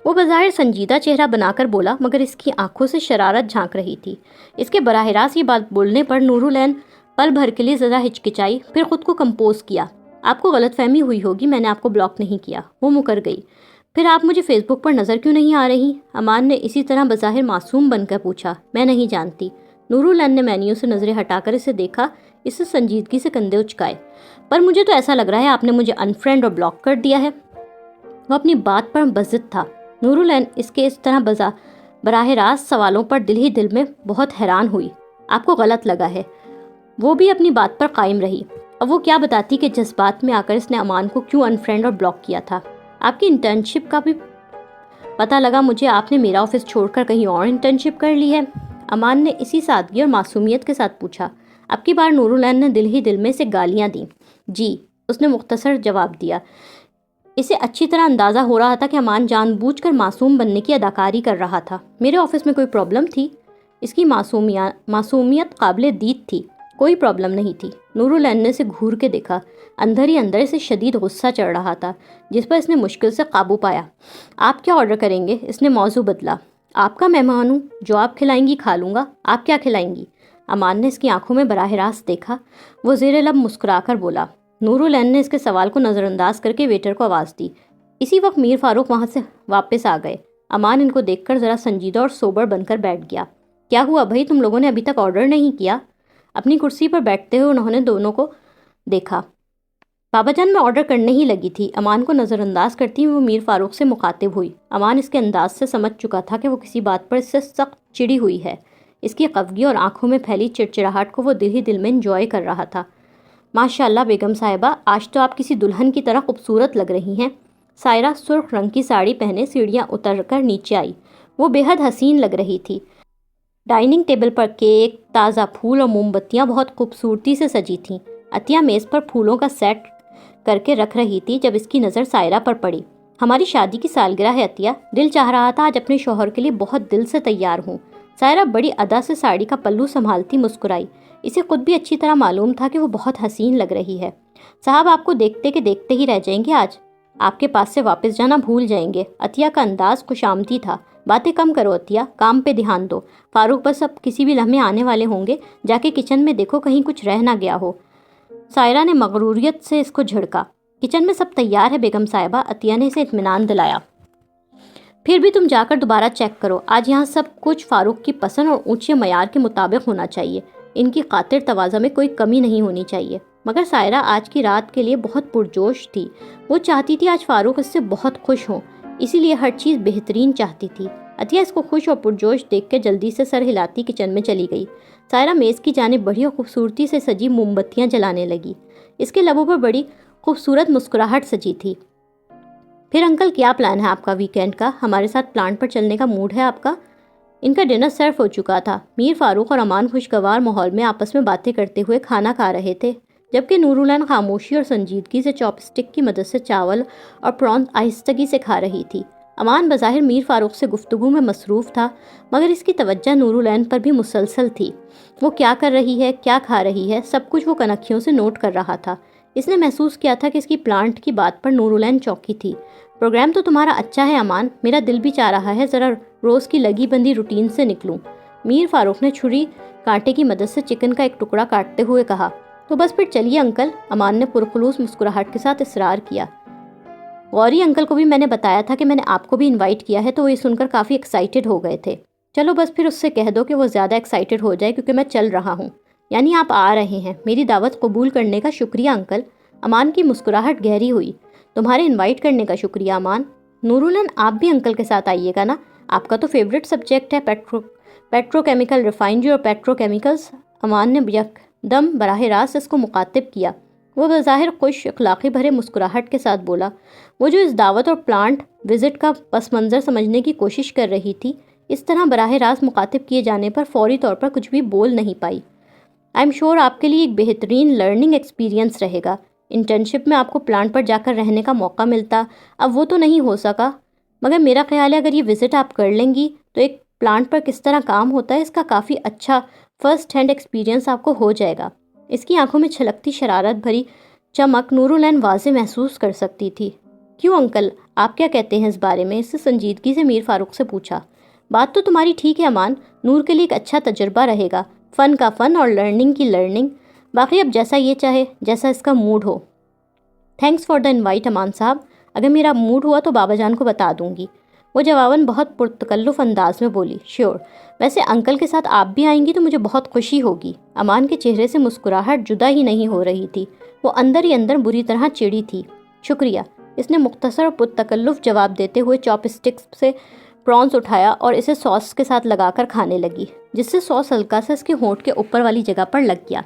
وہ بظاہر سنجیدہ چہرہ بنا کر بولا، مگر اس کی آنکھوں سے شرارت جھانک رہی تھی۔ اس کے براہ راست یہ بات بولنے پر نورالعین پل بھر کے لیے ذرا ہچکچائی، پھر خود کو کمپوز کیا۔ آپ کو غلط فہمی ہوئی ہوگی، میں نے آپ کو بلاک نہیں کیا۔ وہ مکر گئی۔ پھر آپ مجھے فیس بک پر نظر کیوں نہیں آ رہی؟ امان نے اسی طرح بظاہر معصوم بن کر پوچھا۔ میں نہیں جانتی۔ نورالعین نے مینیو سے نظریں ہٹا کر اسے دیکھا، اس سے سنجیدگی سے کندھے اچکائے۔ پر مجھے تو ایسا لگ رہا ہے آپ نے مجھے انفرینڈ اور بلاک کر دیا ہے۔ وہ اپنی بات پر بضد تھا۔ نورالعین اس کے اس طرح براہ راست سوالوں پر دل ہی دل میں بہت حیران ہوئی۔ آپ کو غلط لگا ہے۔ وہ بھی اپنی بات پر قائم رہی۔ اب وہ کیا بتاتی کہ جذبات میں آ کر اس نے امان کو کیوں انفرینڈ اور بلاک کیا تھا۔ آپ کی انٹرنشپ کا بھی پتہ لگا مجھے، آپ نے میرا آفس چھوڑ کر کہیں اور انٹرنشپ کر لی ہے؟ امان نے اسی سادگی اور معصومیت کے ساتھ پوچھا۔ اب کی بار نورالعین نے دل ہی دل میں سے گالیاں دیں۔ جی، اس نے مختصر جواب دیا۔ اسے اچھی طرح اندازہ ہو رہا تھا کہ امان جان بوجھ کر معصوم بننے کی اداکاری کر رہا تھا۔ میرے آفس میں کوئی پرابلم تھی؟ اس کی معصومیت قابل دید تھی۔ کوئی پرابلم نہیں تھی۔ نورالعین نے اسے گھور کے دیکھا۔ اندر ہی اندر اسے شدید غصہ چڑھ رہا تھا، جس پر اس نے مشکل سے قابو پایا۔ آپ کیا آرڈر کریں گے؟ اس نے موضوع بدلا۔ آپ کا مہمان ہوں، جو آپ کھلائیں گی کھا لوں گا۔ آپ کیا کھلائیں گی؟ امان نے اس کی آنکھوں میں براہ راست دیکھا۔ وہ زیر لب مسکرا کر بولا۔ نورالعین نے اس کے سوال کو نظر انداز کر کے ویٹر کو آواز دی۔ اسی وقت میر فاروق وہاں سے واپس آ گئے۔ امان ان کو دیکھ کر ذرا سنجیدہ اور سوبر بن کر بیٹھ گیا۔ کیا ہوا بھائی، تم لوگوں نے ابھی تک آرڈر نہیں کیا؟ اپنی کرسی پر بیٹھتے ہوئے انہوں نے دونوں کو دیکھا۔ بابا جان، میں آرڈر کرنے ہی لگی تھی۔ امان کو نظر انداز کرتی ہوئی وہ میر فاروق سے مخاطب ہوئی۔ امان اس کے انداز سے سمجھ چکا تھا کہ وہ کسی بات پر اس سے سخت چڑی ہوئی ہے۔ اس کی خفگی اور آنکھوں میں پھیلی چڑچڑاہٹ کو وہ دل ہی دل میں انجوائے کر رہا تھا۔ ماشاءاللہ بیگم صاحبہ، آج تو آپ کسی دلہن کی طرح خوبصورت لگ رہی ہیں۔ سائرہ سرخ رنگ کی ساڑی پہنے سیڑھیاں اتر کر نیچے آئی۔ وہ بے حد حسین لگ رہی تھی۔ ڈائننگ ٹیبل پر کیک، تازہ پھول اور موم بتیاں بہت خوبصورتی سے سجی تھیں۔ عطیہ میز پر پھولوں کا سیٹ کر کے رکھ رہی تھی جب اس کی نظر سائرہ پر پڑی۔ ہماری شادی کی سالگرہ ہے عطیہ، دل چاہ رہا تھا آج اپنے شوہر کے لیے بہت دل سے تیار ہوں۔ سائرہ بڑی ادا سے ساڑی کا پلو سنبھالتی مسکرائی۔ اسے خود بھی اچھی طرح معلوم تھا کہ وہ بہت حسین لگ رہی ہے۔ صاحب آپ کو دیکھتے کہ دیکھتے ہی رہ جائیں گے آج، آپ کے پاس سے واپس جانا بھول جائیں گے۔ عطیہ کا انداز خوشامدی تھا۔ باتیں کم کرو عطیہ، کام پہ دھیان دو۔ فاروق بس اب کسی بھی لمحے آنے والے ہوں گے، جا کے کچن میں دیکھو کہیں کچھ رہ نہ گیا ہو۔ سائرہ نے مغروریت سے اس کو جھڑکا۔ کچن میں سب تیار ہے بیگم صاحبہ، عطیہ نے اسے اطمینان دلایا۔ پھر بھی تم جا کر دوبارہ چیک کرو، آج یہاں سب کچھ فاروق کی پسند اور اونچے معیار کے مطابق ہونا چاہیے۔ ان کی خاطر تواضع میں کوئی کمی نہیں ہونی چاہیے۔ مگر سائرہ آج کی رات کے لیے بہت پرجوش تھی۔ وہ چاہتی تھی آج فاروق اس سے بہت خوش ہوں، اسی لیے ہر چیز بہترین چاہتی تھی۔ عطیہ اس کو خوش اور پرجوش دیکھ کے جلدی سے سر ہلاتی کچن میں چلی گئی۔ سائرہ میز کی جانب بڑی اور خوبصورتی سے سجی موم بتیاں جلانے لگی۔ اس کے لبوں پر بڑی خوبصورت مسکراہٹ سجی تھی۔ پھر انکل کیا پلان ہے آپ کا ویکینڈ کا؟ ہمارے ساتھ پلانٹ پر چلنے کا موڈ ہے آپ کا؟ ان کا ڈنر سرو ہو چکا تھا۔ میر فاروق اور امان خوشگوار ماحول میں آپس میں باتیں کرتے ہوئے کھانا کھا رہے تھے، جبکہ نورالعین خاموشی اور سنجیدگی سے چاپ اسٹک کی مدد سے چاول اور پرانس آہستگی سے کھا رہی تھی۔ امان بظاہر میر فاروق سے گفتگو میں مصروف تھا، مگر اس کی توجہ نورالعین پر بھی مسلسل تھی۔ وہ کیا کر رہی ہے، کیا کھا رہی ہے، سب کچھ وہ کنکھیوں سے نوٹ کر رہا تھا۔ اس نے محسوس کیا تھا کہ اس کی پلانٹ کی بات پر نورالعین چوکی تھی۔ پروگرام تو تمہارا اچھا ہے امان، میرا دل بھی چاہ رہا ہے ذرا روز کی لگی بندی روٹین سے نکلوں۔ میر فاروق نے چھری کانٹے کی مدد سے چکن کا ایک ٹکڑا کاٹتے ہوئے کہا۔ تو بس پھر چلیے انکل، امان نے پرخلوص مسکراہٹ کے ساتھ اصرار کیا۔ غوری انکل کو بھی میں نے بتایا تھا کہ میں نے آپ کو بھی انوائٹ کیا ہے، تو وہ یہ سن کر کافی ایکسائٹڈ ہو گئے تھے۔ چلو بس پھر اس سے کہہ دو کہ وہ زیادہ ایکسائٹڈ ہو جائے کیونکہ میں چل رہا ہوں۔ یعنی آپ آ رہے ہیں؟ میری دعوت قبول کرنے کا شکریہ انکل۔ امان کی مسکراہٹ گہری ہوئی۔ تمہارے انوائٹ کرنے کا شکریہ امان۔ نورالعین آپ بھی انکل کے ساتھ آئیے گا نا، آپ کا تو فیوریٹ سبجیکٹ ہے پیٹرو کیمیکل ریفائنری اور پیٹرو کیمیکلز۔ امان نے یک دم براہ راست اس کو مخاطب کیا۔ وہ بظاہر خوش اخلاقی بھرے مسکراہٹ کے ساتھ بولا۔ وہ جو اس دعوت اور پلانٹ وزٹ کا پس منظر سمجھنے کی کوشش کر رہی تھی، اس طرح براہ راست مخاطب کیے جانے پر فوری طور پر کچھ بھی بول نہیں پائی۔ آئی ایم شور آپ کے لیے ایک بہترین لرننگ ایکسپیرینس رہے گا۔ انٹرنشپ میں آپ کو پلانٹ پر جا کر رہنے کا موقع ملتا، اب وہ تو نہیں ہو سکا، مگر میرا خیال ہے اگر یہ وزٹ آپ کر لیں گی تو ایک پلانٹ پر کس طرح کام ہوتا ہے اس کا کافی اچھا فرسٹ ہینڈ ایکسپیرینس آپ کو ہو جائے گا۔ اس کی آنکھوں میں چھلکتی شرارت بھری چمک نورالعین واضح محسوس کر سکتی تھی۔ کیوں انکل، آپ کیا کہتے ہیں اس بارے میں؟ اس سے سنجیدگی سے میر فاروق سے پوچھا۔ بات تو تمہاری ٹھیک ہے امان، نور کے لیے ایک اچھا تجربہ رہے گا، فن کا فن اور لرننگ کی لرننگ، باقی اب جیسا یہ چاہے، جیسا اس کا موڈ ہو۔ Thanks for the invite Aman sahab, اگر میرا موڈ ہوا تو بابا جان کو بتا دوں گی، وہ جواباً بہت پرتکلف انداز میں بولی۔ شیور، ویسے انکل کے ساتھ آپ بھی آئیں گی تو مجھے بہت خوشی ہوگی۔ امان کے چہرے سے مسکراہٹ جدا ہی نہیں ہو رہی تھی، وہ اندر ہی اندر بری طرح چڑی تھی۔ شکریہ، اس نے مختصر اور پرتکلف جواب دیتے ہوئے چاپ اسٹکس سے پرانس اٹھایا اور اسے ساس کے ساتھ لگا کر کھانے لگی، جس سے ساس ہلکا سا اس کے ہونٹ کے اوپر والی جگہ پر لگ گیا۔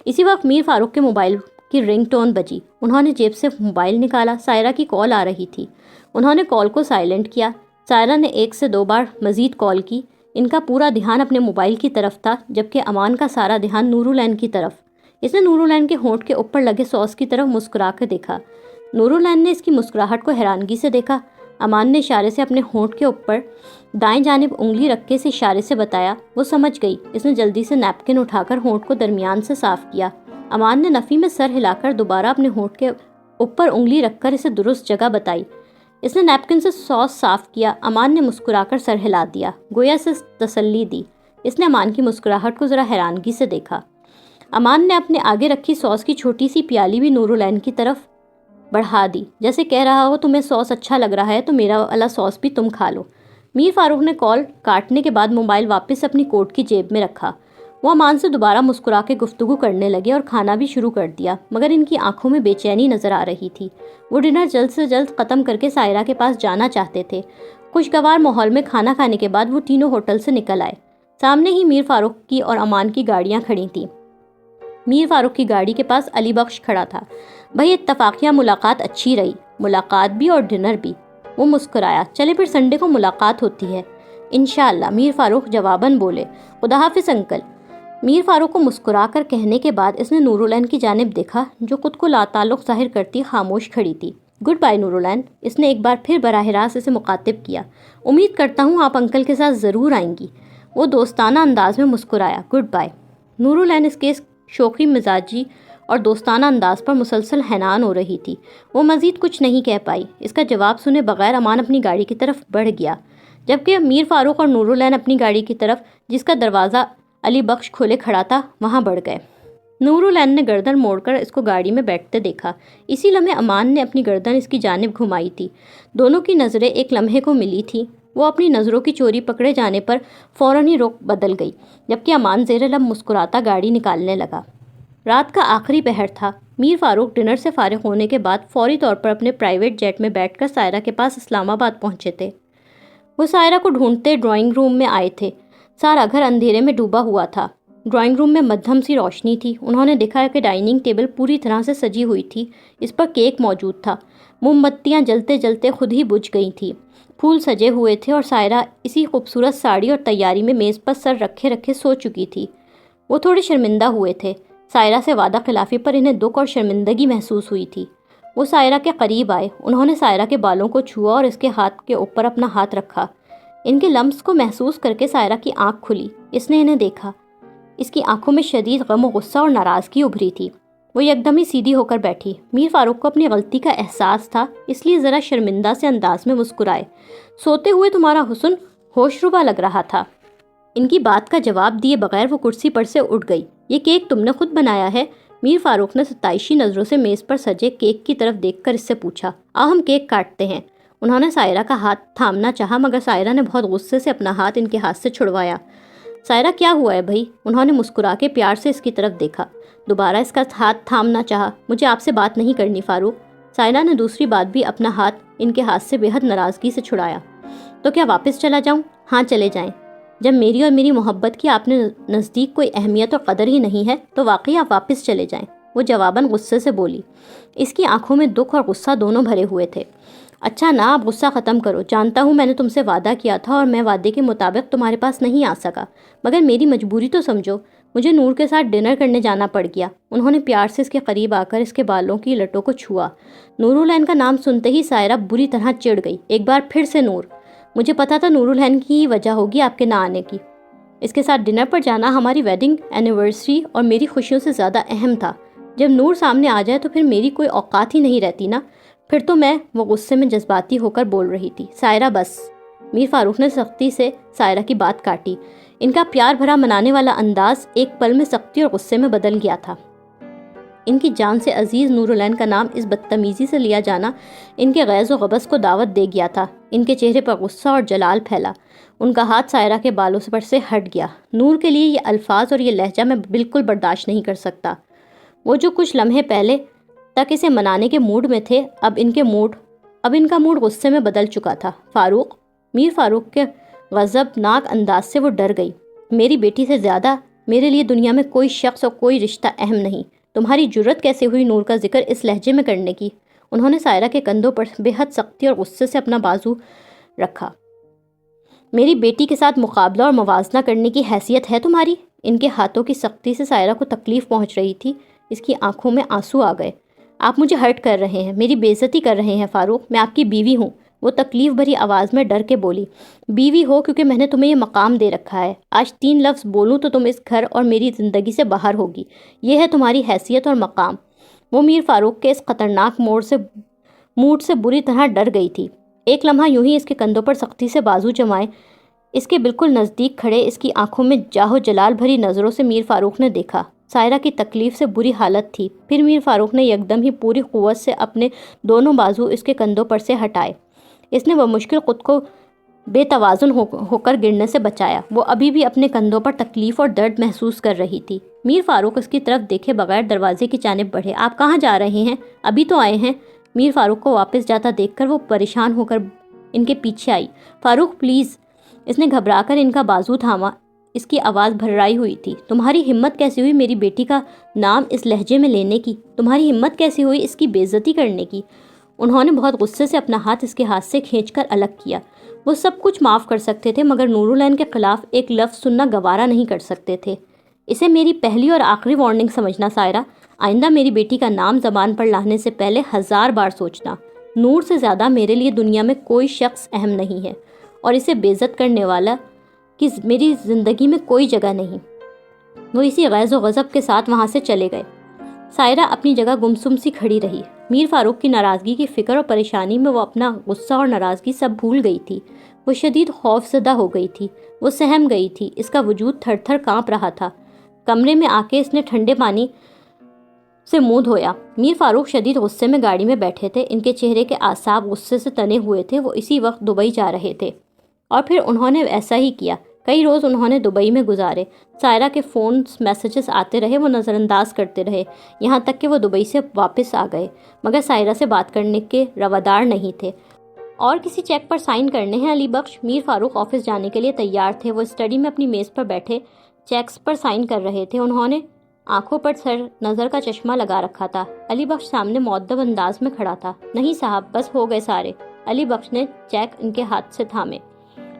اسی وقت میر فاروق کے موبائل کی رنگ ٹون بجی۔ انہوں نے جیب سے موبائل نکالا، سائرہ کی کال آ رہی تھی۔ انہوں نے کال کو سائلنٹ کیا۔ سائرہ نے 1 سے 2 بار مزید کال کی۔ ان کا پورا دھیان اپنے موبائل کی طرف تھا، جبکہ امان کا سارا دھیان نورالعین کی طرف۔ اس نے نورالعین کے ہونٹ کے اوپر لگے ساس کی طرف مسکرا کر دیکھا۔ نورالعین نے اس کی مسکراہٹ کو حیرانگی سے دیکھا۔ امان نے اشارے سے اپنے ہونٹ کے اوپر دائیں جانب انگلی رکھ کے اشارے سے بتایا۔ وہ سمجھ گئی۔ اس نے جلدی سے نیپکن اٹھا کر ہونٹ کو درمیان سے صاف کیا۔ امان نے نفی میں سر ہلا کر دوبارہ اپنے ہونٹ کے اوپر انگلی رکھ کر اسے درست جگہ بتائی۔ اس نے نیپکن سے ساس صاف کیا۔ امان نے مسکرا کر سر ہلا دیا، گویا سے تسلی دی۔ اس نے امان کی مسکراہٹ کو ذرا حیرانگی سے دیکھا۔ امان نے اپنے آگے رکھی ساس کی چھوٹی سی پیالی بھی نورالعین کی طرف بڑھا دی، جیسے کہہ رہا ہو تمہیں ساس اچھا لگ رہا ہے تو میرا والا ساس بھی تم کھا لو۔ میر فاروق نے کال کاٹنے کے بعد موبائل واپس اپنی کوٹ کی جیب میں رکھا۔ وہ امان سے دوبارہ مسکرا کے گفتگو کرنے لگے اور کھانا بھی شروع کر دیا، مگر ان کی آنکھوں میں بے چینی نظر آ رہی تھی۔ وہ ڈنر جلد سے جلد ختم کر کے سائرہ کے پاس جانا چاہتے تھے۔ خوشگوار ماحول میں کھانا کھانے کے بعد وہ تینوں ہوٹل سے نکل آئے۔ سامنے ہی میر فاروق کی اور امان کی گاڑیاں کھڑی تھیں۔ میر فاروق کی گاڑی کے پاس علی بخش کھڑا تھا۔ بھئی اتفاقیہ ملاقات اچھی رہی، ملاقات بھی اور ڈنر بھی۔ وہ مسکرایا۔ چلے پھر سنڈے کو ملاقات ہوتی ہے انشاءاللہ، میر فاروق جواباً بولے۔ خدا حافظ انکل۔ میر فاروق کو مسکرا کر کہنے کے بعد اس نے نورالعین کی جانب دیکھا، جو خود کو لاتعلق ظاہر کرتی خاموش کھڑی تھی۔ گڈ بائی نورالعین، اس نے ایک بار پھر براہ راست اسے مخاطب کیا۔ امید کرتا ہوں آپ انکل کے ساتھ ضرور آئیں گی۔ وہ دوستانہ انداز میں مسکرایا۔ Good by. نورالعین اس کے شوخی مزاجی اور دوستانہ انداز پر مسلسل حیران ہو رہی تھی۔ وہ مزید کچھ نہیں کہہ پائی۔ اس کا جواب سنے بغیر امان اپنی گاڑی کی طرف بڑھ گیا، جبکہ میر فاروق اور نورالعین اپنی گاڑی کی طرف، جس کا دروازہ علی بخش کھولے کھڑا تھا، وہاں بڑھ گئے۔ نورالعین نے گردن موڑ کر اس کو گاڑی میں بیٹھتے دیکھا۔ اسی لمحے امان نے اپنی گردن اس کی جانب گھمائی تھی۔ دونوں کی نظریں ایک لمحے کو ملی تھی۔ وہ اپنی نظروں کی چوری پکڑے جانے پر فوراً ہی رخ بدل گئی، جبکہ امان زیر لب مسکراتا گاڑی نکالنے لگا۔ رات کا آخری پہر تھا۔ میر فاروق ڈنر سے فارغ ہونے کے بعد فوری طور پر اپنے پرائیویٹ جیٹ میں بیٹھ کر سائرہ کے پاس اسلام آباد پہنچے تھے۔ وہ سائرہ کو ڈھونڈتے ڈرائنگ روم میں آئے تھے۔ سارا گھر اندھیرے میں ڈوبا ہوا تھا۔ ڈرائنگ روم میں مدھم سی روشنی تھی۔ انہوں نے دیکھا کہ ڈائننگ ٹیبل پوری طرح سے سجی ہوئی تھی۔ اس پر کیک موجود تھا۔ موم بتیاں جلتے جلتے خود ہی بجھ گئی تھیں۔ پھول سجے ہوئے تھے اور سائرہ اسی خوبصورت ساڑی اور تیاری میں میز پر سر رکھے رکھے سو چکی تھی۔ وہ تھوڑے شرمندہ ہوئے تھے۔ سائرہ سے وعدہ خلافی پر انہیں دکھ اور شرمندگی محسوس ہوئی تھی۔ وہ سائرہ کے قریب آئے۔ انہوں نے سائرہ کے بالوں کو چھوا اور اس کے ہاتھ کے اوپر اپنا ہاتھ رکھا۔ ان کے لمس کو محسوس کر کے سائرہ کی آنکھ کھلی۔ اس نے انہیں دیکھا۔ اس کی آنکھوں میں شدید غم و غصہ اور ناراضگی ابھری تھی۔ وہ یکدم ہی سیدھی ہو کر بیٹھی۔ میر فاروق کو اپنی غلطی کا احساس تھا، اس لیے ذرا شرمندہ سے انداز میں مسکرائے۔ سوتے ہوئے تمہارا حسن ہوش ربا لگ رہا تھا۔ ان کی بات کا جواب دیے بغیر وہ کرسی پر سے اٹھ گئی۔ یہ کیک تم نے خود بنایا ہے؟ میر فاروق نے ستائشی نظروں سے میز پر سجے کیک کی طرف دیکھ کر اس سے پوچھا۔ ہم کیک کاٹتے ہیں۔ انہوں نے سائرہ کا ہاتھ تھامنا چاہا، مگر سائرہ نے بہت غصے سے اپنا ہاتھ ان کے ہاتھ سے چھڑوایا۔ سائرہ کیا ہوا ہے بھائی؟ انہوں نے مسکرا کے پیار سے اس کی طرف دیکھا۔ دوبارہ اس کا ہاتھ تھامنا چاہا۔ مجھے آپ سے بات نہیں کرنی فاروق۔ سائرہ نے دوسری بات بھی اپنا ہاتھ ان کے ہاتھ سے بے حد ناراضگی سے چھڑایا۔ تو کیا واپس چلا جاؤں؟ ہاں چلے جائیں۔ جب میری اور میری محبت کی آپ نے نزدیک کوئی اہمیت اور قدر ہی نہیں ہے تو واقعی آپ واپس چلے جائیں، وہ جواباً غصے سے بولی۔ اس کی آنکھوں میں دکھ اور غصہ دونوں بھرے ہوئے تھے۔ اچھا نا، آپ غصہ ختم کرو۔ جانتا ہوں میں نے تم سے وعدہ کیا تھا اور میں وعدے کے مطابق تمہارے پاس نہیں آ سکا، مگر میری مجبوری تو سمجھو۔ مجھے نور کے ساتھ ڈنر کرنے جانا پڑ گیا۔ انہوں نے پیار سے اس کے قریب آ کر اس کے بالوں کی لٹوں کو چھوا۔ نورالعین کا نام سنتے ہی سائرہ بری طرح چڑ گئی۔ ایک بار پھر سے نور، مجھے پتا تھا نورالعین کی ہی وجہ ہوگی آپ کے نہ آنے کی۔ اس کے ساتھ ڈنر پر جانا ہماری ویڈنگ اینیورسری اور میری خوشیوں سے زیادہ اہم تھا۔ جب نور سامنے آ جائے تو پھر میری کوئی اوقات ہی نہیں رہتی نا۔ پھر تو وہ غصے میں جذباتی ہو کر بول رہی تھی۔ سائرہ بس، میر فاروق نے سختی سے سائرہ کی بات کاٹی۔ ان کا پیار بھرا منانے والا انداز ایک پل میں سختی اور غصے میں بدل گیا تھا۔ ان کی جان سے عزیز نورالعین کا نام اس بدتمیزی سے لیا جانا ان کے غیظ و غبظ کو دعوت دے گیا تھا۔ ان کے چہرے پر غصہ اور جلال پھیلا۔ ان کا ہاتھ سائرہ کے بالوں پر سے ہٹ گیا۔ نور کے لیے یہ الفاظ اور یہ لہجہ میں بالکل برداشت نہیں کر سکتا۔ وہ جو کچھ لمحے پہلے تک اسے منانے کے موڈ میں تھے، اب ان کا موڈ غصے میں بدل چکا تھا۔ فاروق، میر فاروق کے غضبناک انداز سے وہ ڈر گئی۔ میری بیٹی سے زیادہ میرے لیے دنیا میں کوئی شخص اور کوئی رشتہ اہم نہیں۔ تمہاری جرت کیسے ہوئی نور کا ذکر اس لہجے میں کرنے کی؟ انہوں نے سائرہ کے کندھوں پر بے حد سختی اور غصے سے اپنا بازو رکھا۔ میری بیٹی کے ساتھ مقابلہ اور موازنہ کرنے کی حیثیت ہے تمہاری؟ ان کے ہاتھوں کی سختی سے سائرہ کو تکلیف پہنچ رہی تھی۔ اس کی آنکھوں میں آنسو آ گئے۔ آپ مجھے ہرٹ کر رہے ہیں، میری بے عزتی کر رہے ہیں فاروق۔ میں آپ کی بیوی ہوں، وہ تکلیف بھری آواز میں ڈر کے بولی۔ بیوی ہو کیونکہ میں نے تمہیں یہ مقام دے رکھا ہے۔ آج 3 لفظ بولوں تو تم اس گھر اور میری زندگی سے باہر ہوگی۔ یہ ہے تمہاری حیثیت اور مقام۔ وہ میر فاروق کے اس خطرناک موڈ سے بری طرح ڈر گئی تھی۔ ایک لمحہ یوں ہی اس کے کندھوں پر سختی سے بازو جمائے اس کے بالکل نزدیک کھڑے اس کی آنکھوں میں جاہ و جلال بھری نظروں سے میر فاروق نے دیکھا۔ سائرہ کی تکلیف سے بری حالت تھی۔ پھر میر فاروق نے یکدم ہی پوری قوت سے اپنے دونوں بازو اس کے کندھوں پر سے ہٹائے۔ اس نے بمشکل خود کو بے توازن ہو کر گرنے سے بچایا۔ وہ ابھی بھی اپنے کندھوں پر تکلیف اور درد محسوس کر رہی تھی۔ میر فاروق اس کی طرف دیکھے بغیر دروازے کی جانب بڑھے۔ آپ کہاں جا رہے ہیں؟ ابھی تو آئے ہیں۔ میر فاروق کو واپس جاتا دیکھ کر وہ پریشان ہو کر ان کے پیچھے آئی۔ فاروق پلیز، اس نے گھبرا کر ان کا بازو تھاما۔ اس کی آواز بھررائی ہوئی تھی۔ تمہاری ہمت کیسی ہوئی میری بیٹی کا نام اس لہجے میں لینے کی؟ تمہاری ہمت کیسی ہوئی اس کی بے عزتی کرنے کی؟ انہوں نے بہت غصے سے اپنا ہاتھ اس کے ہاتھ سے کھینچ کر الگ کیا۔ وہ سب کچھ معاف کر سکتے تھے مگر نورالعین کے خلاف ایک لفظ سننا گوارا نہیں کر سکتے تھے۔ اسے میری پہلی اور آخری وارننگ سمجھنا سائرہ۔ آئندہ میری بیٹی کا نام زبان پر لانے سے پہلے 1000 بار سوچنا۔ نور سے زیادہ میرے لیے دنیا میں کوئی شخص اہم نہیں ہے اور اسے بے عزت کرنے والا کہ میری زندگی میں کوئی جگہ نہیں۔ وہ اسی غیظ و غضب کے ساتھ وہاں سے چلے گئے۔ سائرہ اپنی جگہ گمسم سی کھڑی رہی۔ میر فاروق کی ناراضگی کی فکر اور پریشانی میں وہ اپنا غصہ اور ناراضگی سب بھول گئی تھی۔ وہ شدید خوف زدہ ہو گئی تھی۔ وہ سہم گئی تھی۔ اس کا وجود تھر تھر کانپ رہا تھا۔ کمرے میں آ کے اس نے ٹھنڈے پانی سے منہ دھویا۔ میر فاروق شدید غصے میں گاڑی میں بیٹھے تھے۔ ان کے چہرے کے اعصاب غصے سے تنے ہوئے تھے۔ وہ اسی وقت دبئی جا رہے تھے اور پھر انہوں نے ایسا ہی کیا۔ کئی روز انہوں نے دبئی میں گزارے۔ سائرہ کے فون میسیجز آتے رہے، وہ نظر انداز کرتے رہے، یہاں تک کہ وہ دبئی سے واپس آ گئے مگر سائرہ سے بات کرنے کے روادار نہیں تھے۔ اور کسی چیک پر سائن کرنے ہیں علی بخش؟ میر فاروق آفس جانے کے لیے تیار تھے۔ وہ اسٹڈی میں اپنی میز پر بیٹھے چیکس پر سائن کر رہے تھے۔ انہوں نے آنکھوں پر نظر کا چشمہ لگا رکھا تھا۔ علی بخش سامنے مؤدب انداز میں کھڑا تھا۔ نہیں صاحب، بس ہو گئے سارے۔ علی بخش نے چیک ان کے ہاتھ سے تھامے۔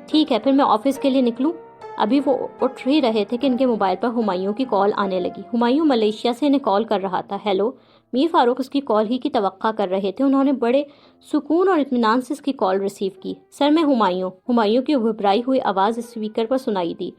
ٹھیک ہے، پھر میں آفس کے لیے نکلوں؟ ابھی وہ اٹھ ہی رہے تھے کہ ان کے موبائل پر ہمایوں کی کال آنے لگی۔ ہمایوں ملیشیا سے انہیں کال کر رہا تھا۔ ہیلو۔ میر فاروق اس کی کال ہی کی توقع کر رہے تھے۔ انہوں نے بڑے سکون اور اطمینان سے اس کی کال ریسیو کی۔ سر، میں ہمایوں کی گھبرائی ہوئی آواز اسپیکر پر سنائی دی۔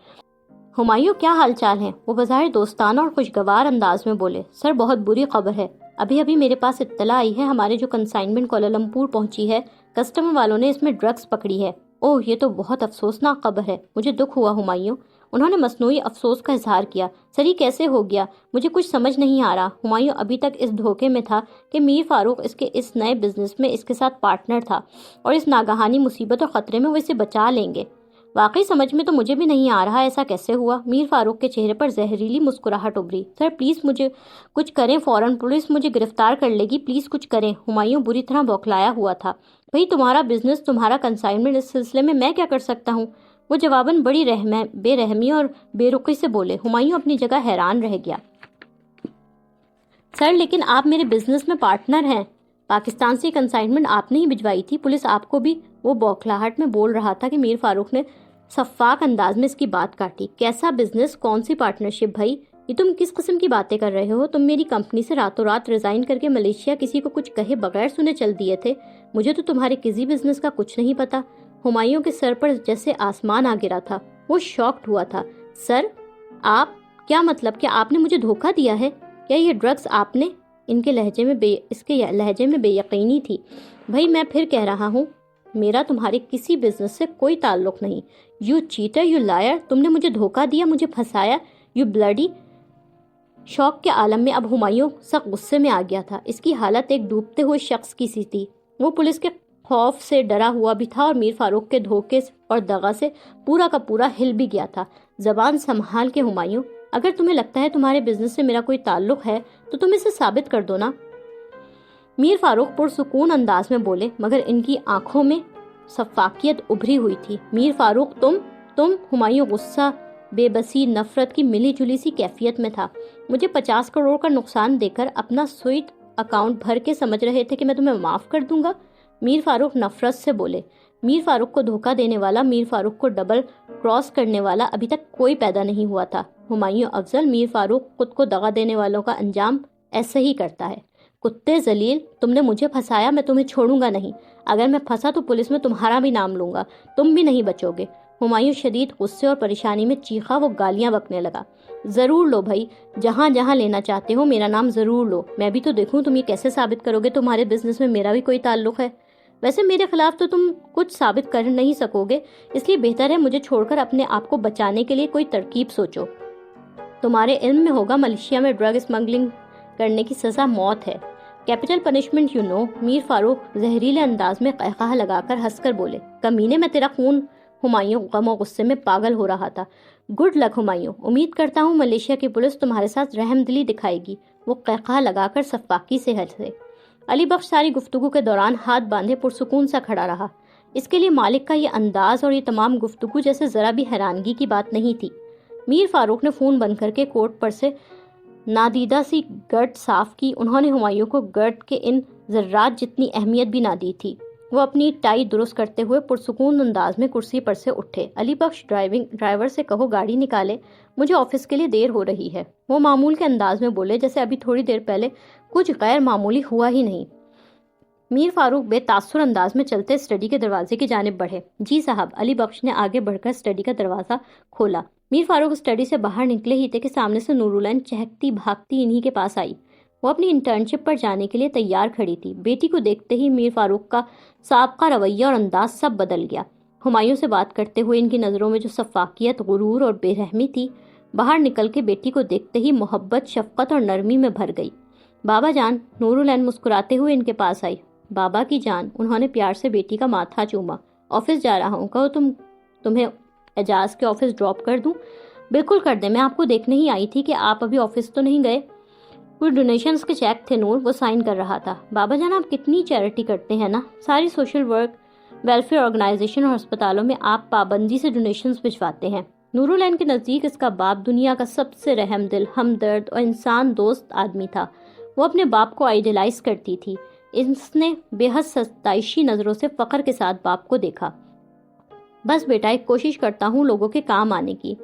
ہمایوں، کیا حال چال ہیں؟ وہ بظاہر دوستانہ اور خوشگوار انداز میں بولے۔ سر، بہت بری خبر ہے۔ ابھی میرے پاس اطلاع آئی ہے، ہمارے جو کنسائنمنٹ کوالالمپور پہنچی ہے، کسٹمر والوں نے اس میں ڈرگس پکڑی ہے۔ اوہ، یہ تو بہت افسوسناک خبر ہے۔ مجھے دکھ ہوا ہمایوں۔ انہوں نے مصنوعی افسوس کا اظہار کیا۔ سر، یہ کیسے ہو گیا؟ مجھے کچھ سمجھ نہیں آ رہا۔ ہمایوں ابھی تک اس دھوکے میں تھا کہ میر فاروق اس کے اس نئے بزنس میں اس کے ساتھ پارٹنر تھا اور اس ناگہانی مصیبت اور خطرے میں وہ اسے بچا لیں گے۔ واقعی سمجھ میں تو مجھے بھی نہیں آ رہا ایسا کیسے ہوا۔ میر فاروق کے چہرے پر زہریلی مسکراہٹ ابھری۔ سر پلیز مجھے کچھ کریں، فوراً پولیس مجھے گرفتار کر لے گی، پلیز کچھ کریں۔ ہمایوں بری طرح بوکھلایا ہوا تھا۔ بھئی تمہارا بزنس، تمہارا کنسائنمنٹ، اس سلسلے میں کیا کر سکتا ہوں؟ وہ جواباً بڑی بے رحمی اور بے رخی سے بولے۔ ہمایوں اپنی جگہ حیران رہ گیا۔ سر لیکن آپ میرے بزنس میں پارٹنر ہیں۔ پاکستان سے کنسائنمنٹ آپ نے ہی بھجوائی تھی، پولیس آپ کو بھی۔ وہ بوکھلاہٹ میں بول رہا تھا کہ میر فاروق نے شفاق انداز میں اس کی بات کاٹی۔ کیسا بزنس، کون سی پارٹنرشپ بھائی؟ یہ تم کس قسم کی باتیں کر رہے ہو؟ تم میری کمپنی سے راتوں رات ریزائن کر کے ملیشیا کسی کو کچھ کہے بغیر سنے چل دیے تھے؟ مجھے تو تمہارے کسی بزنس کا کچھ نہیں پتا۔ ہمایوں کے سر پر جیسے آسمان آ گرا تھا۔ وہ شاکڈ ہوا تھا۔ سر، آپ کیا مطلب کہ آپ نے مجھے دھوکہ دیا ہے؟ کیا یہ ڈرگز آپ نے؟ اس کے لہجے میں بے یقینی تھی۔ بھائی میں پھر کہہ رہا ہوں، میرا تمہارے کسی بزنس سے کوئی تعلق نہیں۔ یو چیٹر، یو لائر، تم نے مجھے دھوکہ دیا، مجھے پھنسایا، یو بلڈی۔ شوق کے عالم میں اب ہمایوں سخت غصے میں آ گیا تھا۔ اس کی حالت ایک ڈوبتے ہوئے شخص کی سی تھی۔ وہ پولیس کے خوف سے ڈرا ہوا بھی تھا اور میر فاروق کے دھوکے اور دغا سے پورا کا پورا ہل بھی گیا تھا۔ زبان سنبھال کے ہمایوں، اگر تمہیں لگتا ہے تمہارے بزنس سے میرا کوئی تعلق ہے تو تم اسے ثابت کر دو نا۔ میر فاروق پرسکون انداز میں بولے، مگر ان کی آنکھوں میں شفافیت ابھری ہوئی تھی۔ میر فاروق، تم ہمایوں غصہ، بے بسی، نفرت کی ملی جلی سی کیفیت میں تھا۔ مجھے 50 کروڑ کا نقصان دے کر اپنا سویٹ اکاؤنٹ بھر کے سمجھ رہے تھے کہ میں تمہیں معاف کر دوں گا؟ میر فاروق نفرت سے بولے۔ میر فاروق کو دھوکہ دینے والا، میر فاروق کو ڈبل کراس کرنے والا ابھی تک کوئی پیدا نہیں ہوا تھا۔ ہمایوں افضل، میر فاروق خود کو دغا دینے والوں کا انجام ایسے ہی کرتا ہے۔ کتے ذلیل، تم نے مجھے پھنسایا، میں تمہیں چھوڑوں گا نہیں۔ اگر میں پھنسا تو پولیس میں تمہارا بھی نام لوں گا، تم بھی نہیں بچو گے۔ ہمایوں شدید غصے اور پریشانی میں چیخا، وہ گالیاں بکنے لگا۔ ضرور لو بھائی، جہاں جہاں لینا چاہتے ہو میرا نام ضرور لو، میں بھی تو دیکھوں تم یہ کیسے ثابت کرو گے تمہارے بزنس میں میرا بھی کوئی تعلق ہے۔ ویسے میرے خلاف تو تم کچھ ثابت کر نہیں سکو گے، اس لیے بہتر ہے مجھے چھوڑ کر اپنے آپ کو بچانے کے لیے کوئی ترکیب سوچو۔ تمہارے علم میں ہوگا ملیشیا میں ڈرگ اسمگلنگ کرنے کی سزا موت ہے، کیپٹل پنشمنٹ یو نو۔ میر فاروق زہریلے انداز میں قہقہہ لگا کر ہنس کر بولے، کمینے میں تیرا خون۔ ہمایوں غم و غصے میں پاگل ہو رہا تھا۔ گڈ لک ہمایوں، امید کرتا ہوں ملیشیا کی پولیس تمہارے ساتھ رحم دلی دکھائے گی۔ وہ قہقہہ لگا کر شفاقی سے ہنسے۔ علی بخش ساری گفتگو کے دوران ہاتھ باندھے پرسکون سا کھڑا رہا۔ اس کے لیے مالک کا یہ انداز اور یہ تمام گفتگو جیسے ذرا بھی حیرانگی کی بات نہیں تھی۔ میر فاروق نے فون بند کر کے کوٹ پر سے نادیدہ سی گرد صاف کی۔ انہوں نے ہمایوں کو گرد کے ان ذرات جتنی اہمیت بھی نہ دی تھی۔ وہ اپنی ٹائی درست کرتے ہوئے پرسکون انداز میں کرسی پر سے اٹھے۔ علی بخش، ڈرائیور سے کہو گاڑی نکالے، مجھے آفس کے لیے دیر ہو رہی ہے۔ وہ معمول کے انداز میں بولے جیسے ابھی تھوڑی دیر پہلے کچھ غیر معمولی ہوا ہی نہیں۔ میر فاروق بے تاثر انداز میں چلتے اسٹڈی کے دروازے کی جانب بڑھے۔ جی صاحب۔ علی بخش نے آگے بڑھ کر اسٹڈی کا دروازہ کھولا۔ میر فاروق اسٹڈی سے باہر نکلے ہی تھے کہ سامنے سے نورالعین چہکتی بھاگتی انہی کے پاس آئی۔ وہ اپنی انٹرنشپ پر جانے کے لیے تیار کھڑی تھی۔ بیٹی کو دیکھتے ہی میر فاروق کا سابقہ رویہ اور انداز سب بدل گیا۔ ہمایوں سے بات کرتے ہوئے ان کی نظروں میں جو شفافیت، غرور اور بے رحمی تھی، باہر نکل کے بیٹی کو دیکھتے ہی محبت، شفقت اور نرمی میں بھر گئی۔ بابا جان، نورالعین مسکراتے ہوئے ان کے پاس آئی۔ بابا کی جان، انہوں نے پیار سے بیٹی کا ماتھا چوما۔ آفس جا رہا ہوں، کہو تمہیں اعجاز کے آفس ڈراپ کر دوں؟ بالکل کر دیں، میں آپ کو دیکھنے ہی آئی تھی کہ آپ ابھی آفس تو نہیں گئے۔ کچھ ڈونیشنز کے چیک تھے نور، وہ سائن کر رہا تھا۔ بابا جان، آپ کتنی چیریٹی کرتے ہیں نا، ساری سوشل ورک، ویلفیئر آرگنائزیشن اور ہسپتالوں میں آپ پابندی سے ڈونیشنز بھجواتے ہیں۔ نورالعین کے نزدیک اس کا باپ دنیا کا سب سے رحم دل، ہمدرد اور انسان دوست آدمی تھا۔ وہ اپنے باپ کو آئیڈیلائز کرتی تھی۔ اس نے بے حد ستائشی نظروں سے فخر کے ساتھ باپ کو دیکھا۔ بس بیٹا، ایک کوشش کرتا ہوں لوگوں کے کام آنے کی۔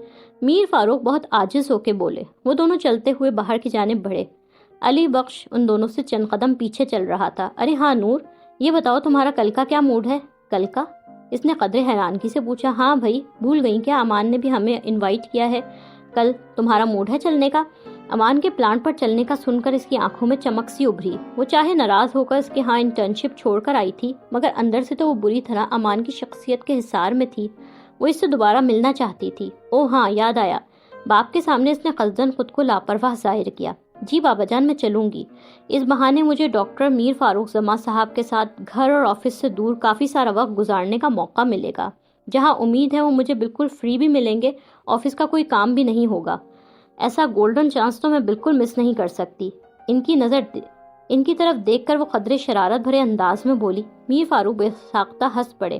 میر فاروق بہت عاجز ہو کے بولے۔ وہ دونوں چلتے ہوئے باہر کی جانب بڑھے۔ علی بخش ان دونوں سے چند قدم پیچھے چل رہا تھا۔ ارے ہاں نور، یہ بتاؤ تمہارا کل کا کیا موڈ ہے؟ کل کا؟ اس نے قدرے حیرانگی سے پوچھا۔ ہاں بھائی، بھول گئی کیا؟ امان نے بھی ہمیں انوائٹ کیا ہے، کل تمہارا موڈ ہے چلنے کا؟ امان کے پلانٹ پر چلنے کا سن کر اس کی آنکھوں میں چمک سی ابھری۔ وہ چاہے ناراض ہو کر اس کے ہاں انٹرنشپ چھوڑ کر آئی تھی، مگر اندر سے تو وہ بری طرح امان کی شخصیت کے حصار میں تھی۔ وہ اس سے دوبارہ ملنا چاہتی تھی۔ او ہاں، یاد آیا، باپ کے سامنے اس نے قصداً خود کو لاپرواہ ظاہر کیا۔ جی بابا جان، میں چلوں گی۔ اس بہانے مجھے ڈاکٹر میر فاروق زماں صاحب کے ساتھ گھر اور آفس سے دور کافی سارا وقت گزارنے کا موقع ملے گا، جہاں امید ہے وہ مجھے بالکل فری بھی ملیں گے، آفس کا کوئی کام بھی نہیں ہوگا۔ ایسا گولڈن چانس تو میں بالکل مس نہیں کر سکتی۔ ان کی طرف دیکھ کر وہ قدرے شرارت بھرے انداز میں بولی۔ میر فاروق بے ساختہ ہنس پڑے۔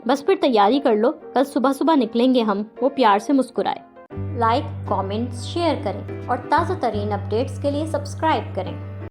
بس پھر تیاری کر لو، کل صبح صبح نکلیں گے ہم۔ وہ پیار سے مسکرائے۔ لائک، کامنٹس، شیئر کریں اور تازہ ترین اپڈیٹس کے لیے سبسکرائب کریں۔